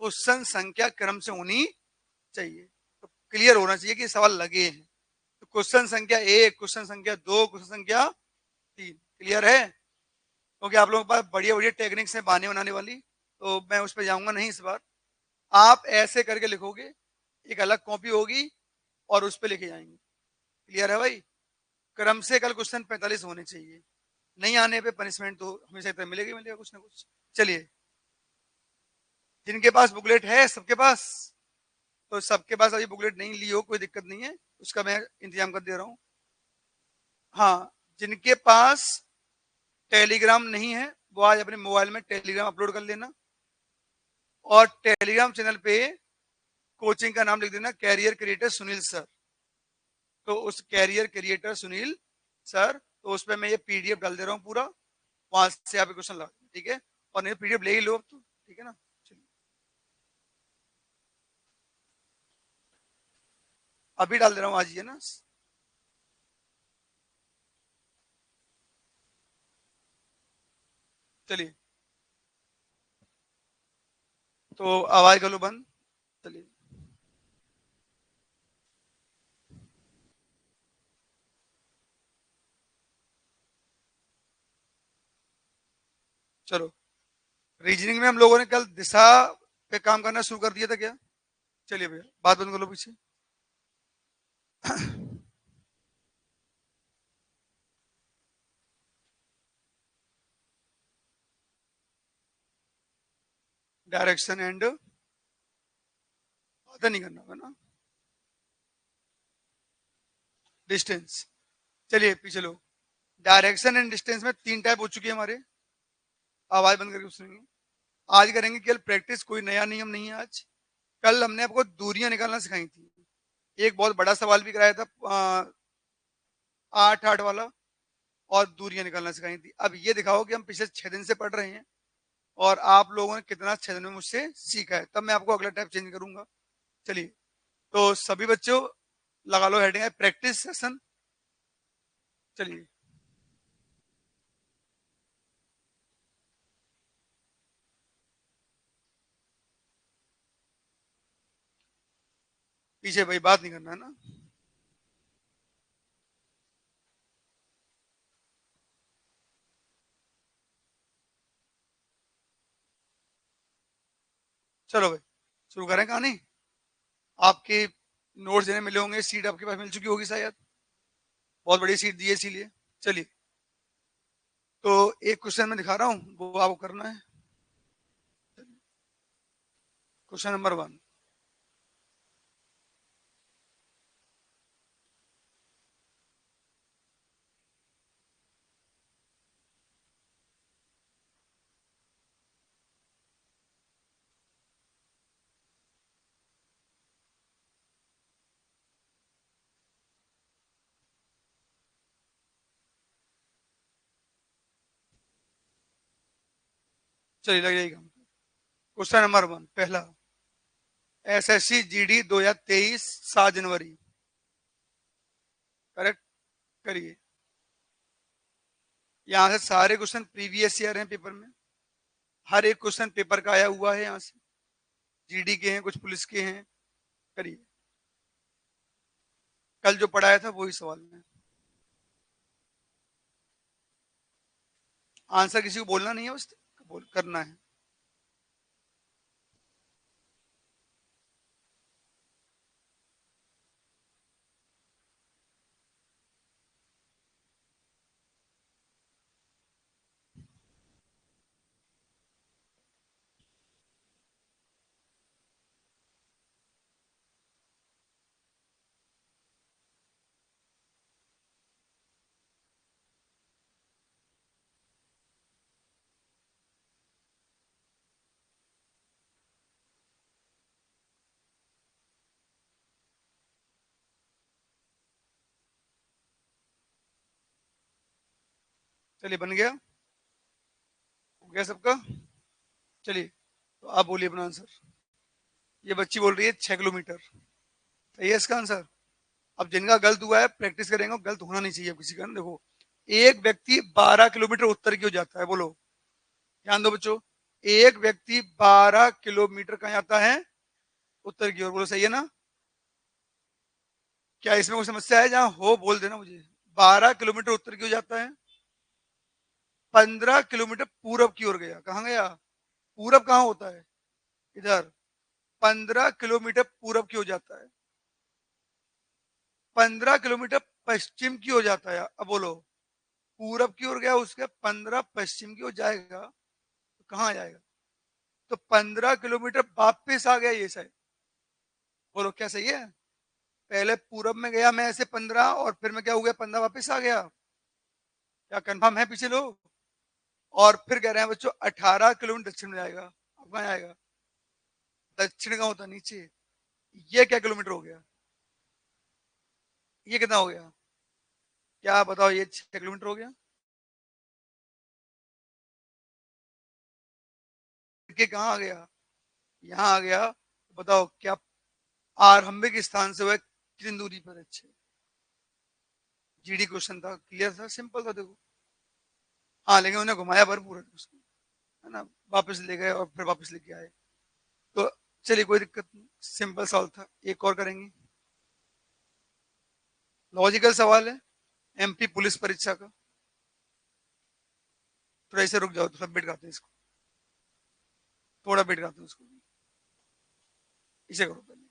क्वेश्चन संख्या क्रम से होनी चाहिए, तो क्लियर होना चाहिए कि सवाल लगे हैं। तो क्वेश्चन संख्या 1, क्वेश्चन संख्या 2, क्वेश्चन संख्या 3 क्लियर है, क्योंकि आप लोगों के पास बढ़िया बढ़िया टेक्निक्स है बहाने बनाने वाली, तो मैं उस पर जाऊंगा नहीं इस बार। आप ऐसे करके लिखोगे, एक अलग कॉपी होगी और उस पर लिखे जाएंगे। क्लियर है भाई? क्रम से कल क्वेश्चन 45 होने चाहिए, नहीं आने पे पनिशमेंट तो हमेशा इतना मिलेगा ही मिलेगा कुछ ना कुछ। चलिए, जिनके पास बुकलेट है सबके पास, तो सबके पास अभी बुकलेट नहीं ली हो कोई दिक्कत नहीं है, उसका मैं इंतजाम कर दे रहा हूँ। हाँ, जिनके पास टेलीग्राम नहीं है वो आज अपने मोबाइल में टेलीग्राम अपलोड कर लेना, और टेलीग्राम चैनल पे कोचिंग का नाम लिख देना कैरियर क्रिएटर सुनील सर। तो उस कैरियर क्रिएटर सुनील सर, तो उस पर मैं ये पीडीएफ डाल दे रहा हूँ पूरा, वहां से आप क्वेश्चन ला, ठीक है? और नहीं पीडीएफ ले ही लो अब तो, ठीक है ना? चलिए, अभी डाल दे रहा हूँ, आज ही है ना। चलिए, तो आवाज कर लो बंद। चलिए, चलो, रीजनिंग में हम लोगों ने कल दिशा पे काम करना शुरू कर दिया था क्या? चलिए भैया, बात बंद कर लो पीछे। डायरेक्शन एंड पता नहीं करना होगा ना, डिस्टेंस। चलिए पीछे लो। डायरेक्शन एंड डिस्टेंस में 3 टाइप हो चुकी है हमारे, आवाज बंद करके सुनेंगे। आज करेंगे केवल प्रैक्टिस, कोई नया नियम नहीं है आज। कल हमने आपको दूरियां निकालना सिखाई थी, एक बहुत बड़ा सवाल भी कराया था 8 8 वाला, और दूरियां निकालना सिखाई थी। अब ये दिखाओ कि हम पिछले 6 दिन से पढ़ रहे हैं और आप लोगों ने कितना 6 दिन में मुझसे सीखा है, तब मैं आपको अगला टाइप चेंज करूंगा। चलिए, तो सभी बच्चों लगा लो हेडिंग है प्रैक्टिस सेशन। चलिए, पीछे भाई बात नहीं करना है ना। चलो भाई, शुरू करें कहानी। आपके नोट्स देने मिले होंगे, सीट आपके पास मिल चुकी होगी शायद, बहुत बड़ी सीट दी है इसीलिए। चलिए, तो एक क्वेश्चन मैं दिखा रहा हूँ, वो आपको करना है। Question number 1। चलिए, लग जाएगा। क्वेश्चन नंबर 1 पहला, एसएससी जीडी 2023 7 जनवरी, करेक्ट करिए। यहाँ से सारे क्वेश्चन प्रीवियस ईयर हैं पेपर में, हर एक क्वेश्चन पेपर का आया हुआ है यहाँ से, जीडी के हैं, कुछ पुलिस के हैं। करिए, कल जो पढ़ाया था वही सवाल में। आंसर किसी को बोलना नहीं है, बस बोल करना है। चलिए बन गया, हो गया सबका। चलिए तो आप बोलिए अपना आंसर। ये बच्ची बोल रही है 6 किलोमीटर, सही है इसका आंसर। अब जिनका गलत हुआ है प्रैक्टिस करेंगे, गलत होना नहीं चाहिए किसी का ना। देखो, एक व्यक्ति 12 किलोमीटर उत्तर की ओर जाता है, बोलो। ध्यान दो बच्चों, एक व्यक्ति 12 किलोमीटर कहाँ जाता है? उत्तर की ओर, बोलो सही है ना? क्या इसमें कोई समस्या है? जहां हो बोल देना मुझे। 12 किलोमीटर उत्तर की ओर जाता है, 15 किलोमीटर पूरब की ओर गया। कहाँ गया? पूरब कहाँ होता है? इधर। 15 किलोमीटर पूरब की ओर जाता है, 15 किलोमीटर पश्चिम की ओर जाता है। अब बोलो, पूरब की ओर गया, उसके 15 पश्चिम की ओर जाएगा तो कहाँ जाएगा? तो 15 किलोमीटर वापिस आ गया ये साइड। बोलो क्या सही है? पहले पूरब में गया मैं ऐसे 15, और फिर मैं क्या हो गया, 15 वापिस आ गया। क्या कंफर्म है पीछे लोग? और फिर कह रहे हैं बच्चों 18 किलोमीटर दक्षिण में जाएगा। अब कहाँ जाएगा? दक्षिण का होता है नीचे। ये क्या किलोमीटर हो गया? ये कितना हो गया? क्या बताओ, ये 6 किलोमीटर हो गया। के कहाँ आ गया? यहाँ आ गया। बताओ क्या आरंभिक स्थान से वह कितनी दूरी पर है? अच्छे, जीडी क्वेश्चन था, क्लियर था, सिंपल था देखो। हाँ लेकिन उन्हें घुमाया भरपूर है उसको, है ना। वापस ले गए और फिर वापस लेके आए। तो चलिए कोई दिक्कत नहीं, सिंपल सवाल था। एक और करेंगे, लॉजिकल सवाल है, एमपी पुलिस परीक्षा का। थोड़ा ऐसे रुक जाओ, थोड़ा वेट करते हैं इसको, थोड़ा वेट करते हैं उसको। इसे करो पहले।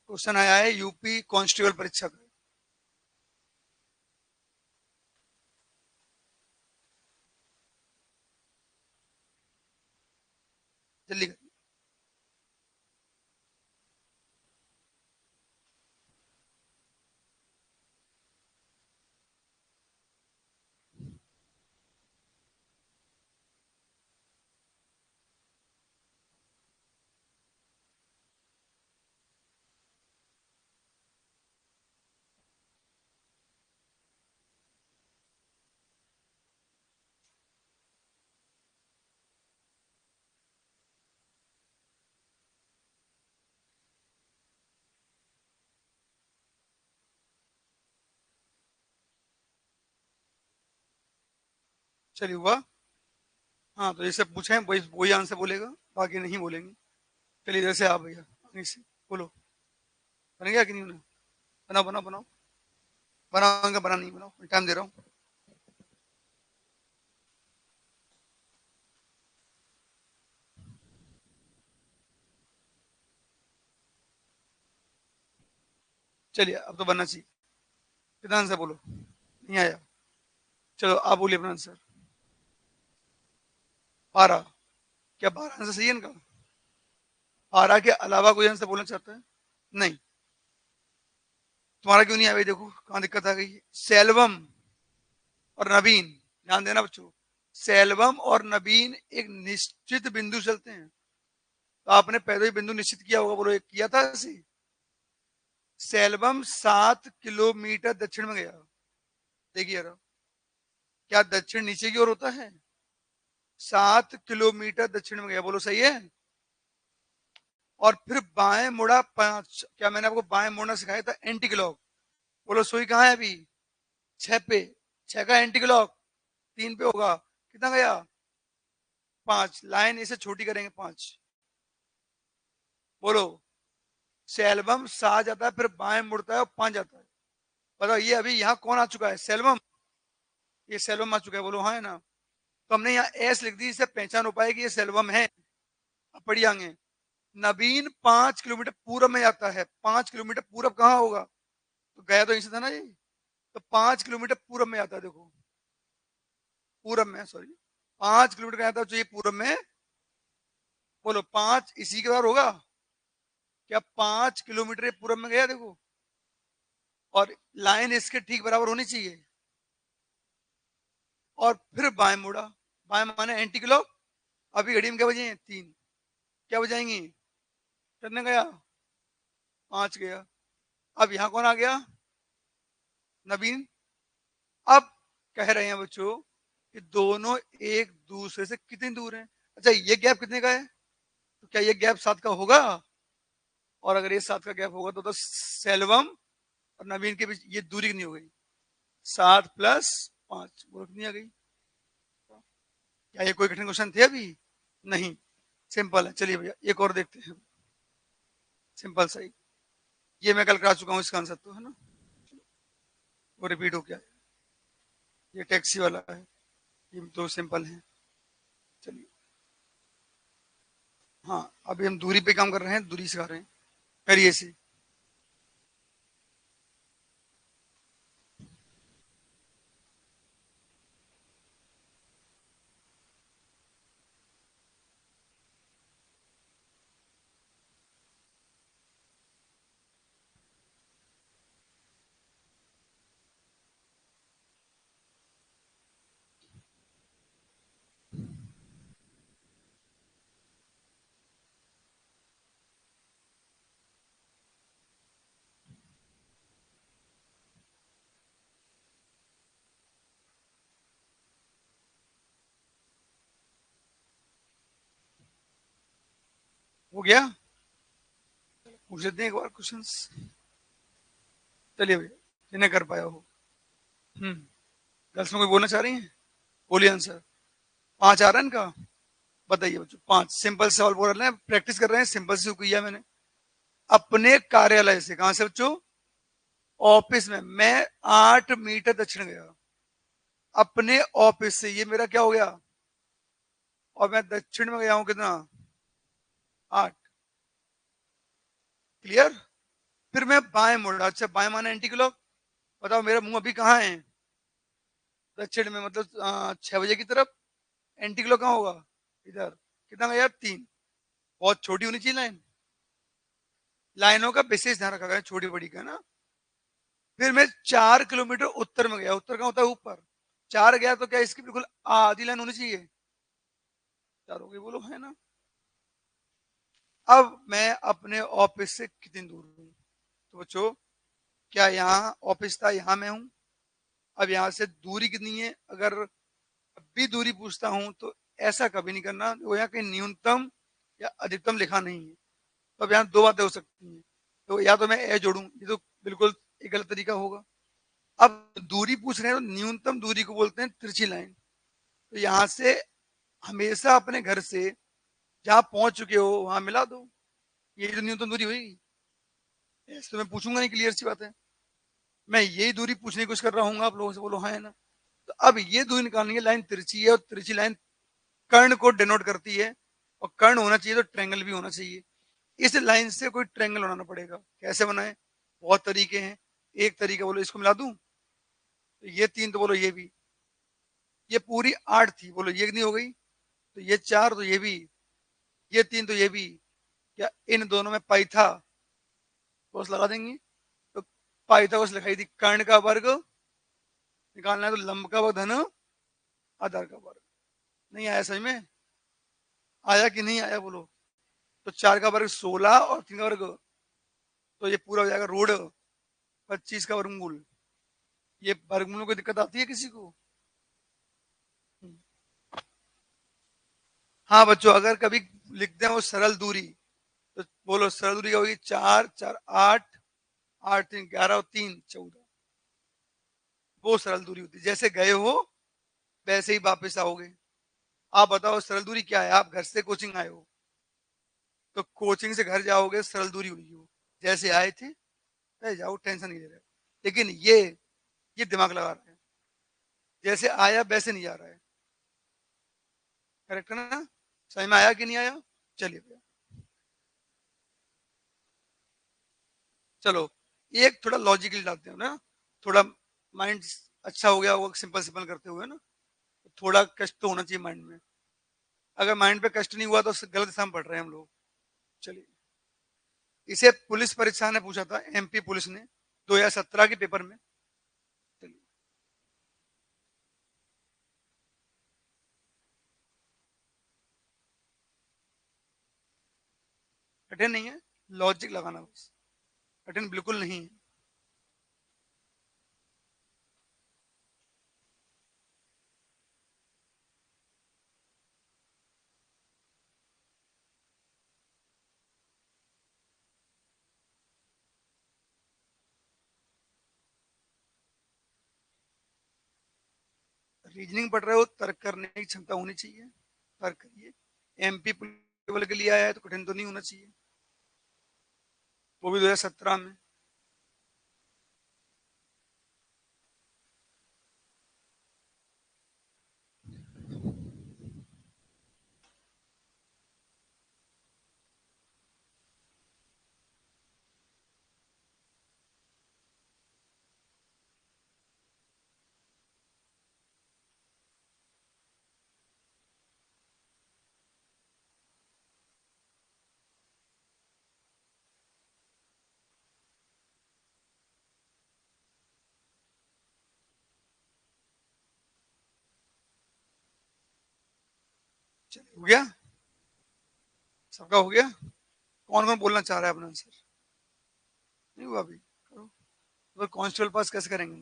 क्वेश्चन आया है यूपी कांस्टेबल परीक्षा का। जल्दी करिए। चलिए हुआ। हाँ तो जैसे पूछे वही वही आंसर बोलेगा, बाकी नहीं बोलेंगे। चलिए जैसे आप भैया आगे से बोलो। बन गया कि नहीं बना? बनाओ बनाओ बनाओ, बनाओगे बना, नहीं बनाओ, टाइम दे रहा हूँ। चलिए अब तो बनना चाहिए। कितना आंसर बोलो? नहीं आया? चलो आप बोलिए अपना आंसर। 12। क्या 12 आंसर सही है इनका? 12 के अलावा कोई आंसर बोलना चाहता है? नहीं। तुम्हारा क्यों नहीं आया भाई? देखो कहाँ दिक्कत आ गई। सेल्वम और नवीन, ध्यान देना बच्चों, सेल्वम और नवीन एक निश्चित बिंदु चलते हैं। तो आपने पहले ही बिंदु निश्चित किया होगा, बोलो एक किया था ऐसे। सेल्वम 7 किलोमीटर दक्षिण में गया। देखिए जरा, क्या दक्षिण नीचे की ओर होता है? 7 किलोमीटर दक्षिण में गया, बोलो सही है। और फिर बाएं मुड़ा 5। क्या मैंने आपको बाएं मुड़ना सिखाया था? Anti clock. बोलो सुई कहाँ है अभी? 6 पे। 6 का एंटी क्लॉक 3 पे होगा, कितना गया? 5। लाइन इसे छोटी करेंगे 5। बोलो, सेल्वम 7 जाता है, फिर बाएं मुड़ता है और 5 जाता है। बताओ ये अभी यहाँ कौन आ चुका है? सेल्वम। ये सेल्वम आ चुका है, बोलो हाँ है ना। तो हमने यहाँ एस लिख दी, इससे पहचान हो पाएगी ये सेल्वम है। अब पढ़िए आगे। नवीन 5 किलोमीटर पूरब में जाता है। 5 किलोमीटर पूरब कहाँ होगा? तो गया तो यहीं से था ना ये। तो 5 किलोमीटर पूरब में जाता है, देखो पूरब में, सॉरी 5 किलोमीटर का जाता है, तो ये पूरब में। बोलो 5 इसी के बार होगा। क्या 5 किलोमीटर पूरब में गया देखो, और लाइन इसके ठीक बराबर होनी चाहिए। और फिर बाएं मुड़ा, बाएं माने एंटी क्लॉक। अभी घड़ी में क्या बजे हैं? 3। क्या बजाएंगी? कितने गया? 5 गया। अब यहां कौन आ गया? नवीन। अब कह रहे हैं बच्चों कि दोनों एक दूसरे से कितनी दूर हैं। अच्छा, ये गैप कितने का है? तो क्या ये गैप 7 का होगा? और अगर ये 7 का गैप होगा तो सेल्वम और नवीन के बीच ये दूरी कितनी हो गई? 7 + 5, वो कितनी आ गई? क्या ये कोई कठिन क्वेश्चन थे अभी? नहीं, सिंपल है। चलिए भैया एक और देखते हैं। सिंपल सही, ये मैं कल करा चुका हूँ इसका आंसर तो, है ना? वो रिपीट हो गया। ये टैक्सी वाला है, ये तो सिंपल है। चलिए, हाँ अभी हम दूरी पे काम कर रहे हैं, दूरी सिखा रहे हैं। करिए इसे। हो गया? पूछ लेते हैं एक बार क्वेश्चंस। चलिए भैया, जिन्हें कर पाया हो। गर्ल्स में कोई बोलना चाह रही है? बोलिए आंसर। 5 आ रहा है इनका? बताइए बच्चों। 5 सिंपल सवाल बोल रहे हैं, प्रैक्टिस कर रहे हैं। सिंपल से किया मैंने। अपने कार्यालय से, कहां से बच्चों? ऑफिस में मैं 8 मीटर दक्षिण गया। अपने ऑफिस से, ये मेरा क्या हो गया? और मैं दक्षिण में गया हूं कितना? 8। क्लियर? फिर मैं बाएं मुड़ा। अच्छा, बाएं माने एंटी क्लॉक। बताओ मेरा मुंह अभी कहाँ है? दक्षिण में, मतलब 6 बजे की तरफ। एंटी क्लॉक कहाँ होगा? इधर। कितना गया? 3। बहुत छोटी होनी चाहिए लाइन। लाइनों का विशेष ध्यान रखा गया, छोटी बड़ी का ना। फिर मैं 4 किलोमीटर उत्तर में गया। उत्तर कहाँ होता है? ऊपर। 4 गया तो क्या इसकी बिल्कुल आधी लाइन होनी चाहिए? 4 हो गई, बोलो है ना? अब मैं अपने ऑफिस से कितनी दूर हूँ? तो बच्चों, क्या यहाँ ऑफिस था, यहाँ मैं हूँ। अब यहाँ से दूरी कितनी है? अगर भी दूरी पूछता हूं तो ऐसा कभी नहीं करना, वो यहाँ कहीं न्यूनतम या अधिकतम लिखा नहीं है। तो अब यहाँ दो बातें हो सकती हैं। तो या तो मैं ए जोड़ूं, ये तो बिल्कुल एक गलत तरीका होगा। अब दूरी पूछ रहे हैं तो न्यूनतम दूरी को बोलते हैं तिरछी लाइन। तो यहाँ से हमेशा अपने घर से जहां पहुंच चुके हो वहां मिला दो। ये तो न्यूनतम दूरी हुई। ऐसे तो मैं पूछूंगा नहीं, क्लियर सी बात है। मैं यही दूरी पूछने की कोशिश कर रहा हूँ, आप लोगों से बोलो हाँ है ना? तो अब ये दूरी निकालनी है। लाइन तिरछी है और तिरछी लाइन कर्ण को डिनोट करती है। और कर्ण होना चाहिए तो ट्रायंगल भी होना चाहिए। इस लाइन से कोई ट्रायंगल बनाना पड़ेगा। कैसे बनाए? बहुत तरीके हैं। एक तरीका बोलो, इसको मिला दूं तो ये 3, तो बोलो ये भी। ये पूरी 8 थी, बोलो ये नहीं हो गई? तो ये 4, तो ये भी। ये 3, तो ये भी। क्या इन दोनों में पाइथागोरस लगा देंगे? तो पाइथागोरस लिखाई थी, कर्ण का वर्ग निकालना है तो लंब का वर्ग धन आधार का वर्ग। नहीं आया समझ में? आया कि नहीं आया बोलो? तो 4 का वर्ग 16 और 3 का वर्ग, तो ये पूरा हो जाएगा रूढ़ 25 का वर्गमूल। ये वर्गमूलों को दिक्कत आती है किसी को? हाँ बच्चों, अगर कभी लिखते हैं वो सरल दूरी, तो बोलो सरल दूरी क्या होगी? 4 4 8, 8 3 11 और 3 14। वो सरल दूरी होती है। जैसे गए हो वैसे ही वापस आओगे। आप बताओ सरल दूरी क्या है? आप घर से कोचिंग आए हो, तो कोचिंग से घर जाओगे, सरल दूरी हुई हो। जैसे आए थे वैसे जाओ, टेंशन नहीं ले रहे। लेकिन ये दिमाग लगा रहे हैं, जैसे आया वैसे नहीं जा रहा है। करेक्ट है ना? समझ में आया कि नहीं आया? चलिए भैया, चलो एक थोड़ा लॉजिकली डालते हैं ना। थोड़ा माइंड अच्छा हो गया वो सिंपल सिंपल करते हुए ना। थोड़ा कष्ट तो होना चाहिए माइंड में। अगर माइंड पे कष्ट नहीं हुआ तो गलत दिशा में पढ़ रहे हैं हम लोग। चलिए, इसे पुलिस परीक्षा ने पूछा था, एमपी पुलिस ने 2017 के पेपर में। चलिए, कठिन नहीं है, लॉजिक लगाना बस। कठिन बिल्कुल नहीं है। रीजनिंग पढ़ रहे हो, तर्क करने की क्षमता होनी चाहिए, तर्क करिए। एमपी लेवल के लिए आया है तो कठिन तो नहीं होना चाहिए, वो भी 2017 में। चलिए, हो गया, सबका हो गया। कौन कौन बोलना चाह रहा है अपना आंसर? नहीं हुआ अभी, करो। तो कांस्टेबल पास कैसे करेंगे?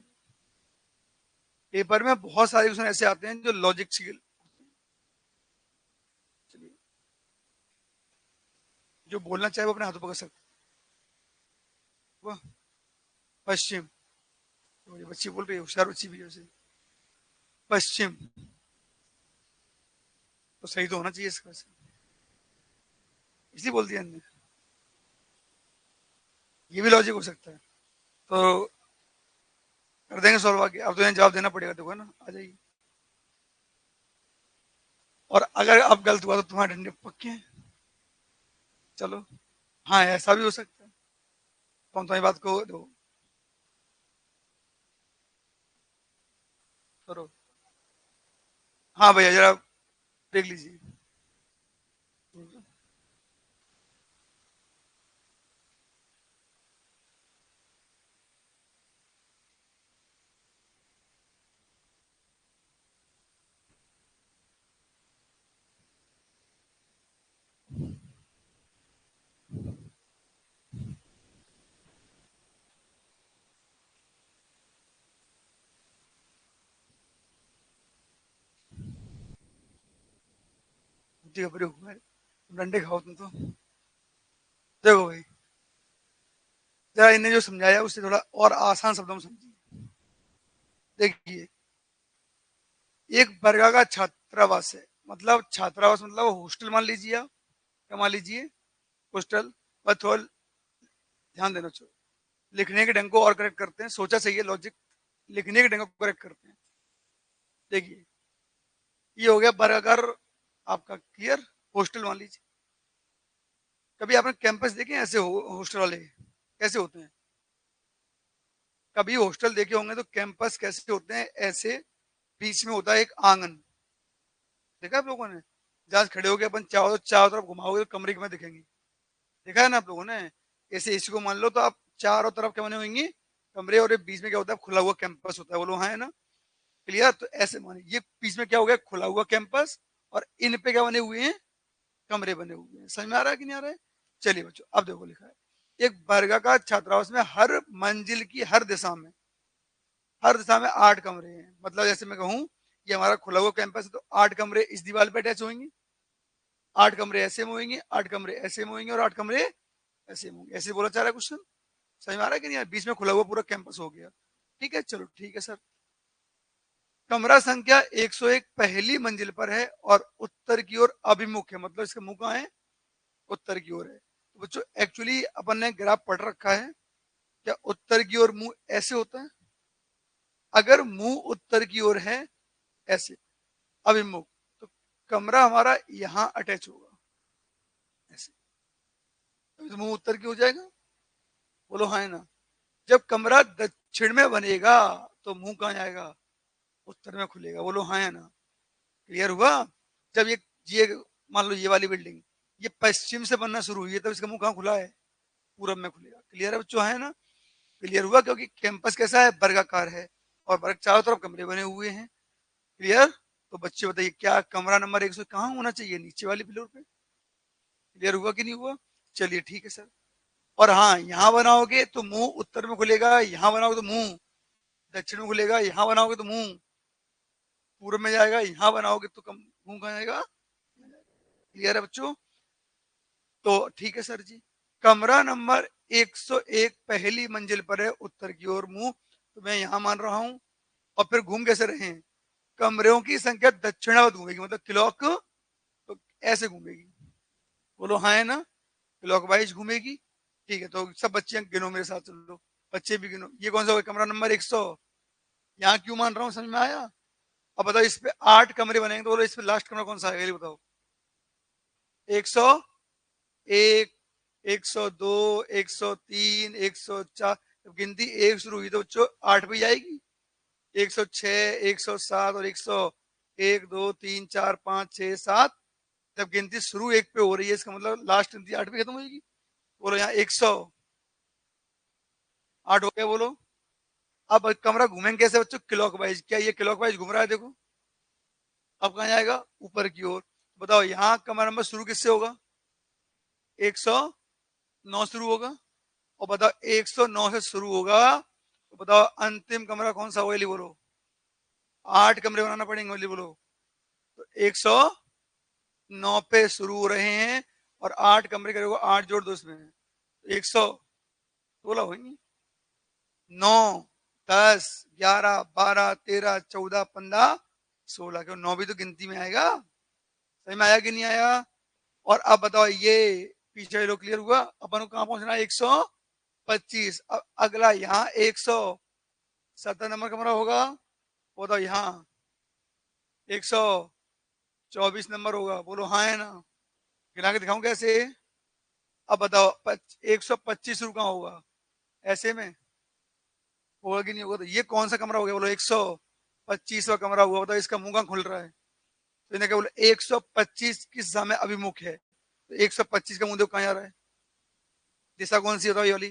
पेपर में बहुत सारे क्वेश्चन ऐसे आते हैं जो लॉजिक से, चलिए, जो बोलना चाहे वो अपने हाथों पकड़ सकते हैं। पश्चिम, तो ये बच्ची बोल रही है, होशियार बच्ची भी है वैसे। पश्चिम, तो सही तो होना चाहिए इसका वैसे, इसलिए बोल दिया हमने। ये भी लॉजिक हो सकता है। तो कर देंगे सॉल्व आगे, अब तो यहाँ जवाब देना पड़ेगा, देखो ना, आ जाइए। और अगर अब गलत हुआ तो तुम्हारे डंडे पक्के हैं। चलो, हाँ ऐसा भी हो सकता है, तो हम तुम्हारी बात को दो करो। हाँ भैया जरा देख लीजिए। ठीक है, बड़े हुआ है, तुम डंडे खाओ तुम तो। देखो भाई, जरा इन्हें जो समझाया उससे थोड़ा और आसान शब्दों में समझिए। देखिए, एक वर्गा का छात्रावास है, मतलब छात्रावास मतलब हॉस्टल मान लीजिए आप, क्या मान लीजिए, हॉस्टल। बस थोड़ा ध्यान देना चाहिए, लिखने के ढंग को और करेक्ट करते हैं, सोचा सही है लॉजिक, लिखने के ढंग को करेक्ट करते हैं। देखिए, ये हो गया वर्गाकार आपका, क्लियर, हॉस्टल मान लीजिए। कभी आपने कैंपस देखे हैं ऐसे हॉस्टल वाले कैसे होते हैं? कभी हॉस्टल देखे होंगे तो कैंपस कैसे होते हैं, ऐसे बीच में होता है एक आंगन, देखा आप लोगों ने? जहां खड़े हो गए अपन, चारों तरफ घुमाओगे तो कमरे में दिखेंगे, देखा है ना आप लोगों ने? ऐसे इसी को मान लो, तो आप चारों तरफ क्या बने होंगे, कमरे, और ये बीच में क्या होता है, खुला हुआ कैंपस होता है, बोलो हाँ है ना? क्लियर? तो ऐसे मानिए, ये बीच में क्या हो गया, खुला हुआ कैंपस, और इन पे क्या बने हुए हैं, कमरे बने हुए हैं। समझ में आ रहा है कि नहीं आ रहा है? चलिए बच्चों, अब देखो लिखा है, एक वर्गाकार छात्रावास में हर मंजिल की हर दिशा में 8 कमरे हैं। मतलब जैसे मैं कहूँ, ये हमारा खुला हुआ कैंपस है, तो 8 कमरे इस दीवार पे अटैच होंगे, 8 कमरे ऐसे में होंगे, 8 कमरे ऐसे में होंगे, और 8 कमरे ऐसे में होंगे। ऐसे बोला चाह रहा है क्वेश्चन? समझ में आ रहा है कि नहीं यार? बीच में खुला हुआ पूरा कैंपस हो गया। ठीक है, चलो ठीक है सर। कमरा संख्या 101 पहली मंजिल पर है और उत्तर की ओर अभिमुख है, मतलब इसका मुंह कहाँ है, उत्तर की ओर है। तो बच्चों एक्चुअली अपन ने ग्राफ पढ़ रखा है, क्या उत्तर की ओर मुंह ऐसे होता है? अगर मुंह उत्तर की ओर है ऐसे, अभिमुख, तो कमरा हमारा यहाँ अटैच होगा ऐसे, तो मुंह उत्तर की हो जाएगा, बोलो हाँ है ना? जब कमरा दक्षिण में बनेगा तो मुंह कहाँ जाएगा, उत्तर में खुलेगा, बोलो हाँ है ना? क्लियर हुआ? जब ये मान लो ये वाली बिल्डिंग, ये पश्चिम से बनना शुरू हुई है, तब इसका मुंह कहाँ खुला है, पूरब में खुलेगा। क्लियर है बच्चों, है ना? क्लियर हुआ? क्योंकि कैंपस कैसा है, वर्गाकार है, और वर्ग चारों तरफ कमरे बने हुए हैं। क्लियर? तो बच्चे बताइए, क्या कमरा नंबर 100 कहाँ होना चाहिए, नीचे वाली फ्लोर पे? क्लियर हुआ कि नहीं हुआ? चलिए ठीक है सर। और हाँ, यहाँ बनाओगे तो मुंह उत्तर में खुलेगा, यहाँ बनाओगे तो मुंह दक्षिण में खुलेगा, यहाँ बनाओगे तो मुंह पूर्व में जाएगा, यहाँ बनाओगे तो मुंह कहाँ जाएगा? क्लियर है बच्चों? तो ठीक है सर जी। कमरा नंबर 101 पहली मंजिल पर है, उत्तर की ओर मुंह, तो मैं यहाँ मान रहा हूँ। और फिर घूम कैसे रहे हैं, कमरों की संख्या दक्षिणावर्त घूमेगी, मतलब क्लॉक तो ऐसे घूमेगी। बोलो हाँ है ना, क्लॉक वाइज घूमेगी। ठीक है, तो सब बच्चे गिनो मेरे साथ, चलो बच्चे भी गिनो। ये कौन सा होगा, कमरा नंबर 100। यहाँ क्यों मान रहा हूँ, समझ में आया? अब बताओ इस पे 8 कमरे बनेंगे, तो बोलो इस पे लास्ट कमरा कौन सा आएगा, ये बताओ। 101, 102, 103, 104, जब गिनती 1 शुरू हुई तो बच्चों 8 पे जाएगी। 106, 107 और 101, 2, 3, 4, 5, 6, 7, जब गिनती शुरू 1 पे हो रही है, इसका मतलब लास्ट गिनती 8 पे खत्म होगी। बोलो यहाँ 108 हो गया, बोलो। अब कमरा घूमेंगे कैसे बच्चों, क्लॉक वाइज। क्या ये क्लॉक वाइज घूम रहा है, देखो। अब कहाँ जाएगा, ऊपर की ओर। बताओ यहाँ कमरा नंबर शुरू किससे होगा, 109 शुरू होगा। और बताओ 109 से शुरू होगा, तो बताओ अंतिम कमरा कौन सा होगा, जल्दी बोलो। 8 कमरे बनाना पड़ेंगे, जल्दी बोलो। तो 109 पे शुरू हो रहे हैं, और 8 कमरे करेगा, 8 जोड़ 2 इसमें 100, बोला होंगे। 9, 10, 11, 12, 13, 14, 15, 16, क्यों 9 भी तो गिनती में आएगा। सही में आया कि नहीं आया? और अब बताओ ये पीछे लो, क्लियर हुआ? अपन को कहाँ पहुंचना है, 125। अब अगला यहाँ 170 नंबर कमरा होगा, वो तो यहाँ 124 नंबर होगा, बोलो हाँ है ना? गिना के दिखाऊं कैसे? अब बताओ 125 रुका होगा, ऐसे में होगा कि नहीं होगा? तो ये कौन सा कमरा हो गया, बोलो 125वां कमरा हुआ। बताओ इसका मुंह कहाँ खुल रहा है, तो इन्हें क्या बोलो, 125 किस दिशा में अभिमुख है, तो 125 का मुंह देखो कहाँ जा रहा है, दिशा कौन सी बताओ ये वाली,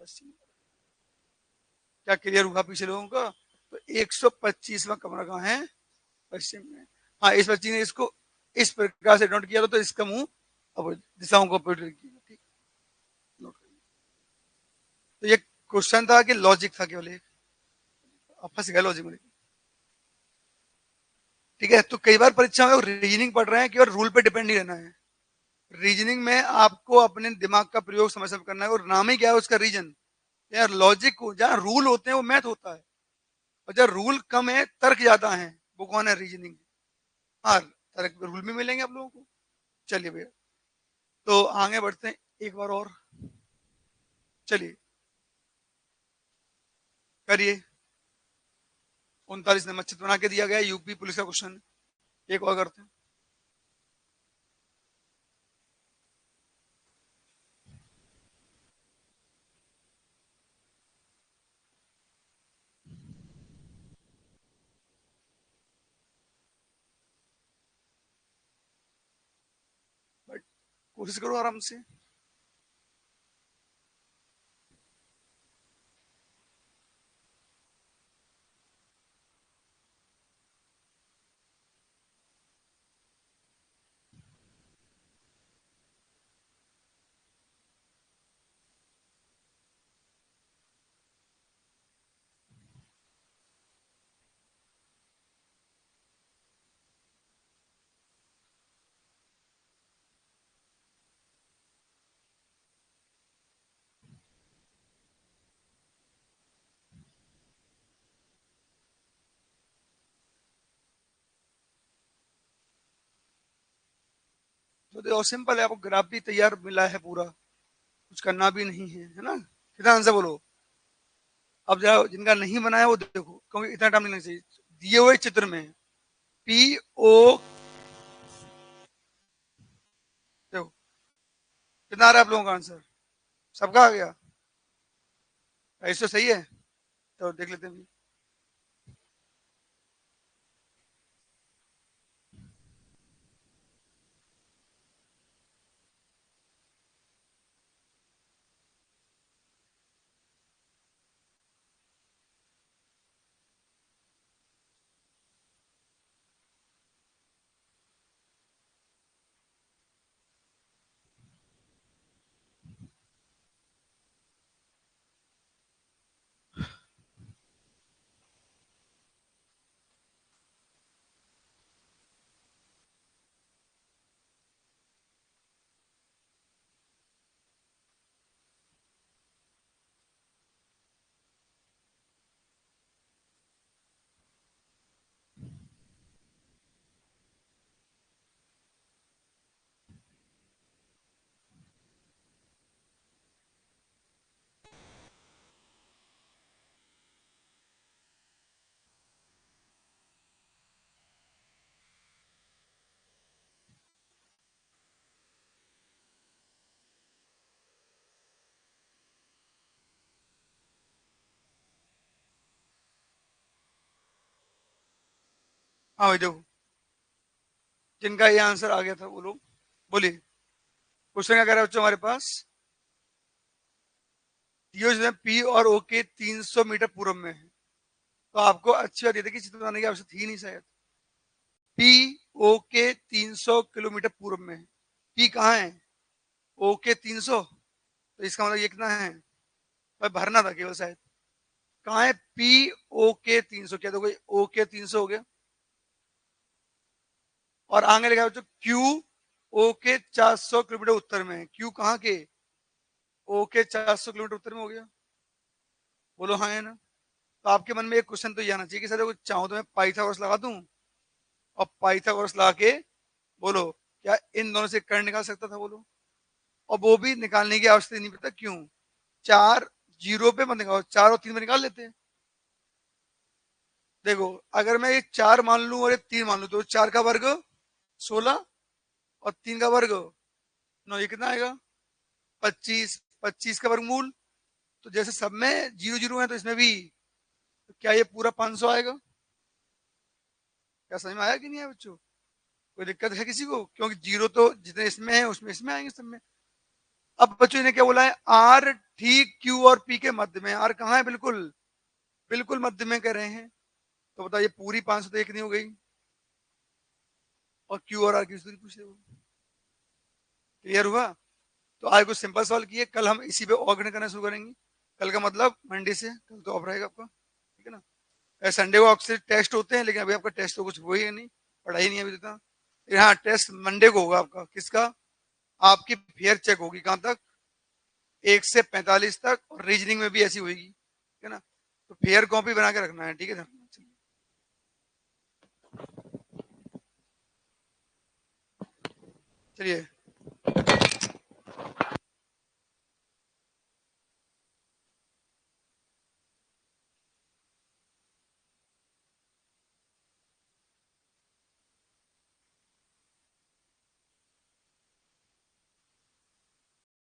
पश्चिम। क्या क्लियर हुआ पीछे लोगों का? तो 125वां कमरा कहाँ है, पश्चिम में। हाँ, इस बच्ची ने इसको इस प्रकार से नोट किया था, तो इसका मुंह अब दिशाओं को अपोजिट किया, ठीक। नोट करिए। तो ये क्वेश्चन था कि लॉजिक था केवल एक, अब फंस गया लॉजिक में। ठीक है, तो कई बार परीक्षा में रीजनिंग पढ़ रहे हैं, केवल रूल पे डिपेंड नहीं रहना है। रीजनिंग में आपको अपने दिमाग का प्रयोग समय समय करना है, और नाम ही क्या है उसका, रीजन। यार लॉजिक को, जहाँ रूल होते हैं वो मैथ होता है, और जब रूल कम है तर्क ज्यादा है, वो कौन है, रीजनिंग। हाँ, तर्क रूल भी मिलेंगे आप लोगों को। चलिए भैया, तो आगे बढ़ते हैं एक बार और। चलिए करिए। 39 नंबर चित्र बना के दिया गया, यूपी पुलिस का क्वेश्चन। एक और करते हैं। बट कोशिश करो आराम से। तो देखो सिंपल है, आपको ग्राफ भी तैयार मिला है पूरा, कुछ करना भी नहीं है ना? कितना आंसर बोलो। अब जरा जिनका नहीं बनाया वो देखो, क्योंकि इतना टाइम नहीं लगना चाहिए। दिए हुए चित्र में पी ओ, देखो कितना आ रहा है आप लोगों का आंसर, सबका आ गया, ऐसे सही है? तो देख लेते हैं। हाँ भाई देखो, जिनका ये आंसर आ गया था वो लोग बोलिए। क्वेश्चन क्या कह रहा है बच्चों हमारे पास? दियो जो है पी और ओ के 300 मीटर पूरब में है। तो आपको अच्छी बात ये थी कि चित्र बनाने की आवश्यकता थी नहीं शायद। पी ओ के 300 किलोमीटर पूर्व में है। पी कहाँ है? ओ के 300। तो इसका मतलब ये कितना है भाई? भरना था केवल शायद। कहाँ है? पी ओ के 300, क्या तो कोई ओ के 300 हो गया। और आगे लिखा है बच्चों क्यू ओ के 400 किलोमीटर उत्तर में है। क्यू कहाँ के? ओ के 400 किलोमीटर उत्तर में हो गया। बोलो हाँ है ना? तो आपके मन में एक क्वेश्चन तो ये आना चाहिए कि सर चाहूँ तो मैं पाइथागोरस लगा दूं, और पाइथागोरस लगा के बोलो क्या इन दोनों से कर्ण निकाल सकता था? बोलो। और वो भी निकालने की आवश्यकता नहीं पता क्यों? चार जीरो पे मत निकालो, चार और तीन पे निकाल लेते हैं। देखो, अगर मैं ये चार मान लूं और ये तीन मान लूं तो चार का वर्ग 16 और तीन का वर्ग 9, ये कितना आएगा? 25। 25 का वर्गमूल। तो जैसे सब में जीरो जीरो है तो इसमें भी, तो क्या ये पूरा 500 आएगा? क्या समझ में आया कि नहीं आया बच्चों? कोई दिक्कत है किसी को? क्योंकि जीरो तो जितने इसमें है उसमें इसमें आएंगे सब में। अब बच्चों ने क्या बोला है? आर ठीक क्यू और पी के मध्य में। आर कहाँ है? बिल्कुल बिल्कुल मध्य में कह रहे हैं। तो बताइए पूरी 500 तो एक नहीं हो गई, और क्यू और आर की दूरी पूछ रहे हो। क्लियर हुआ? तो आज कुछ सिंपल सवाल किए, कल हम इसी पे और गणित करना शुरू करेंगे। कल का मतलब मंडे से, कल तो ऑफ रहेगा आपका, ठीक है ना? संडे को आपसे टेस्ट होते हैं, लेकिन अभी आपका टेस्ट तो कुछ हुआ ही नहीं, पढ़ाई नहीं अभी तक। लेकिन हाँ, टेस्ट मंडे को होगा आपका। किसका? आपकी फेयर चेक होगी कहाँ तक? 1 से 45 तक, और रीजनिंग में भी ऐसी होगी, ठीक है ना? तो फेयर कॉपी बना के रखना है, ठीक है? चलिए।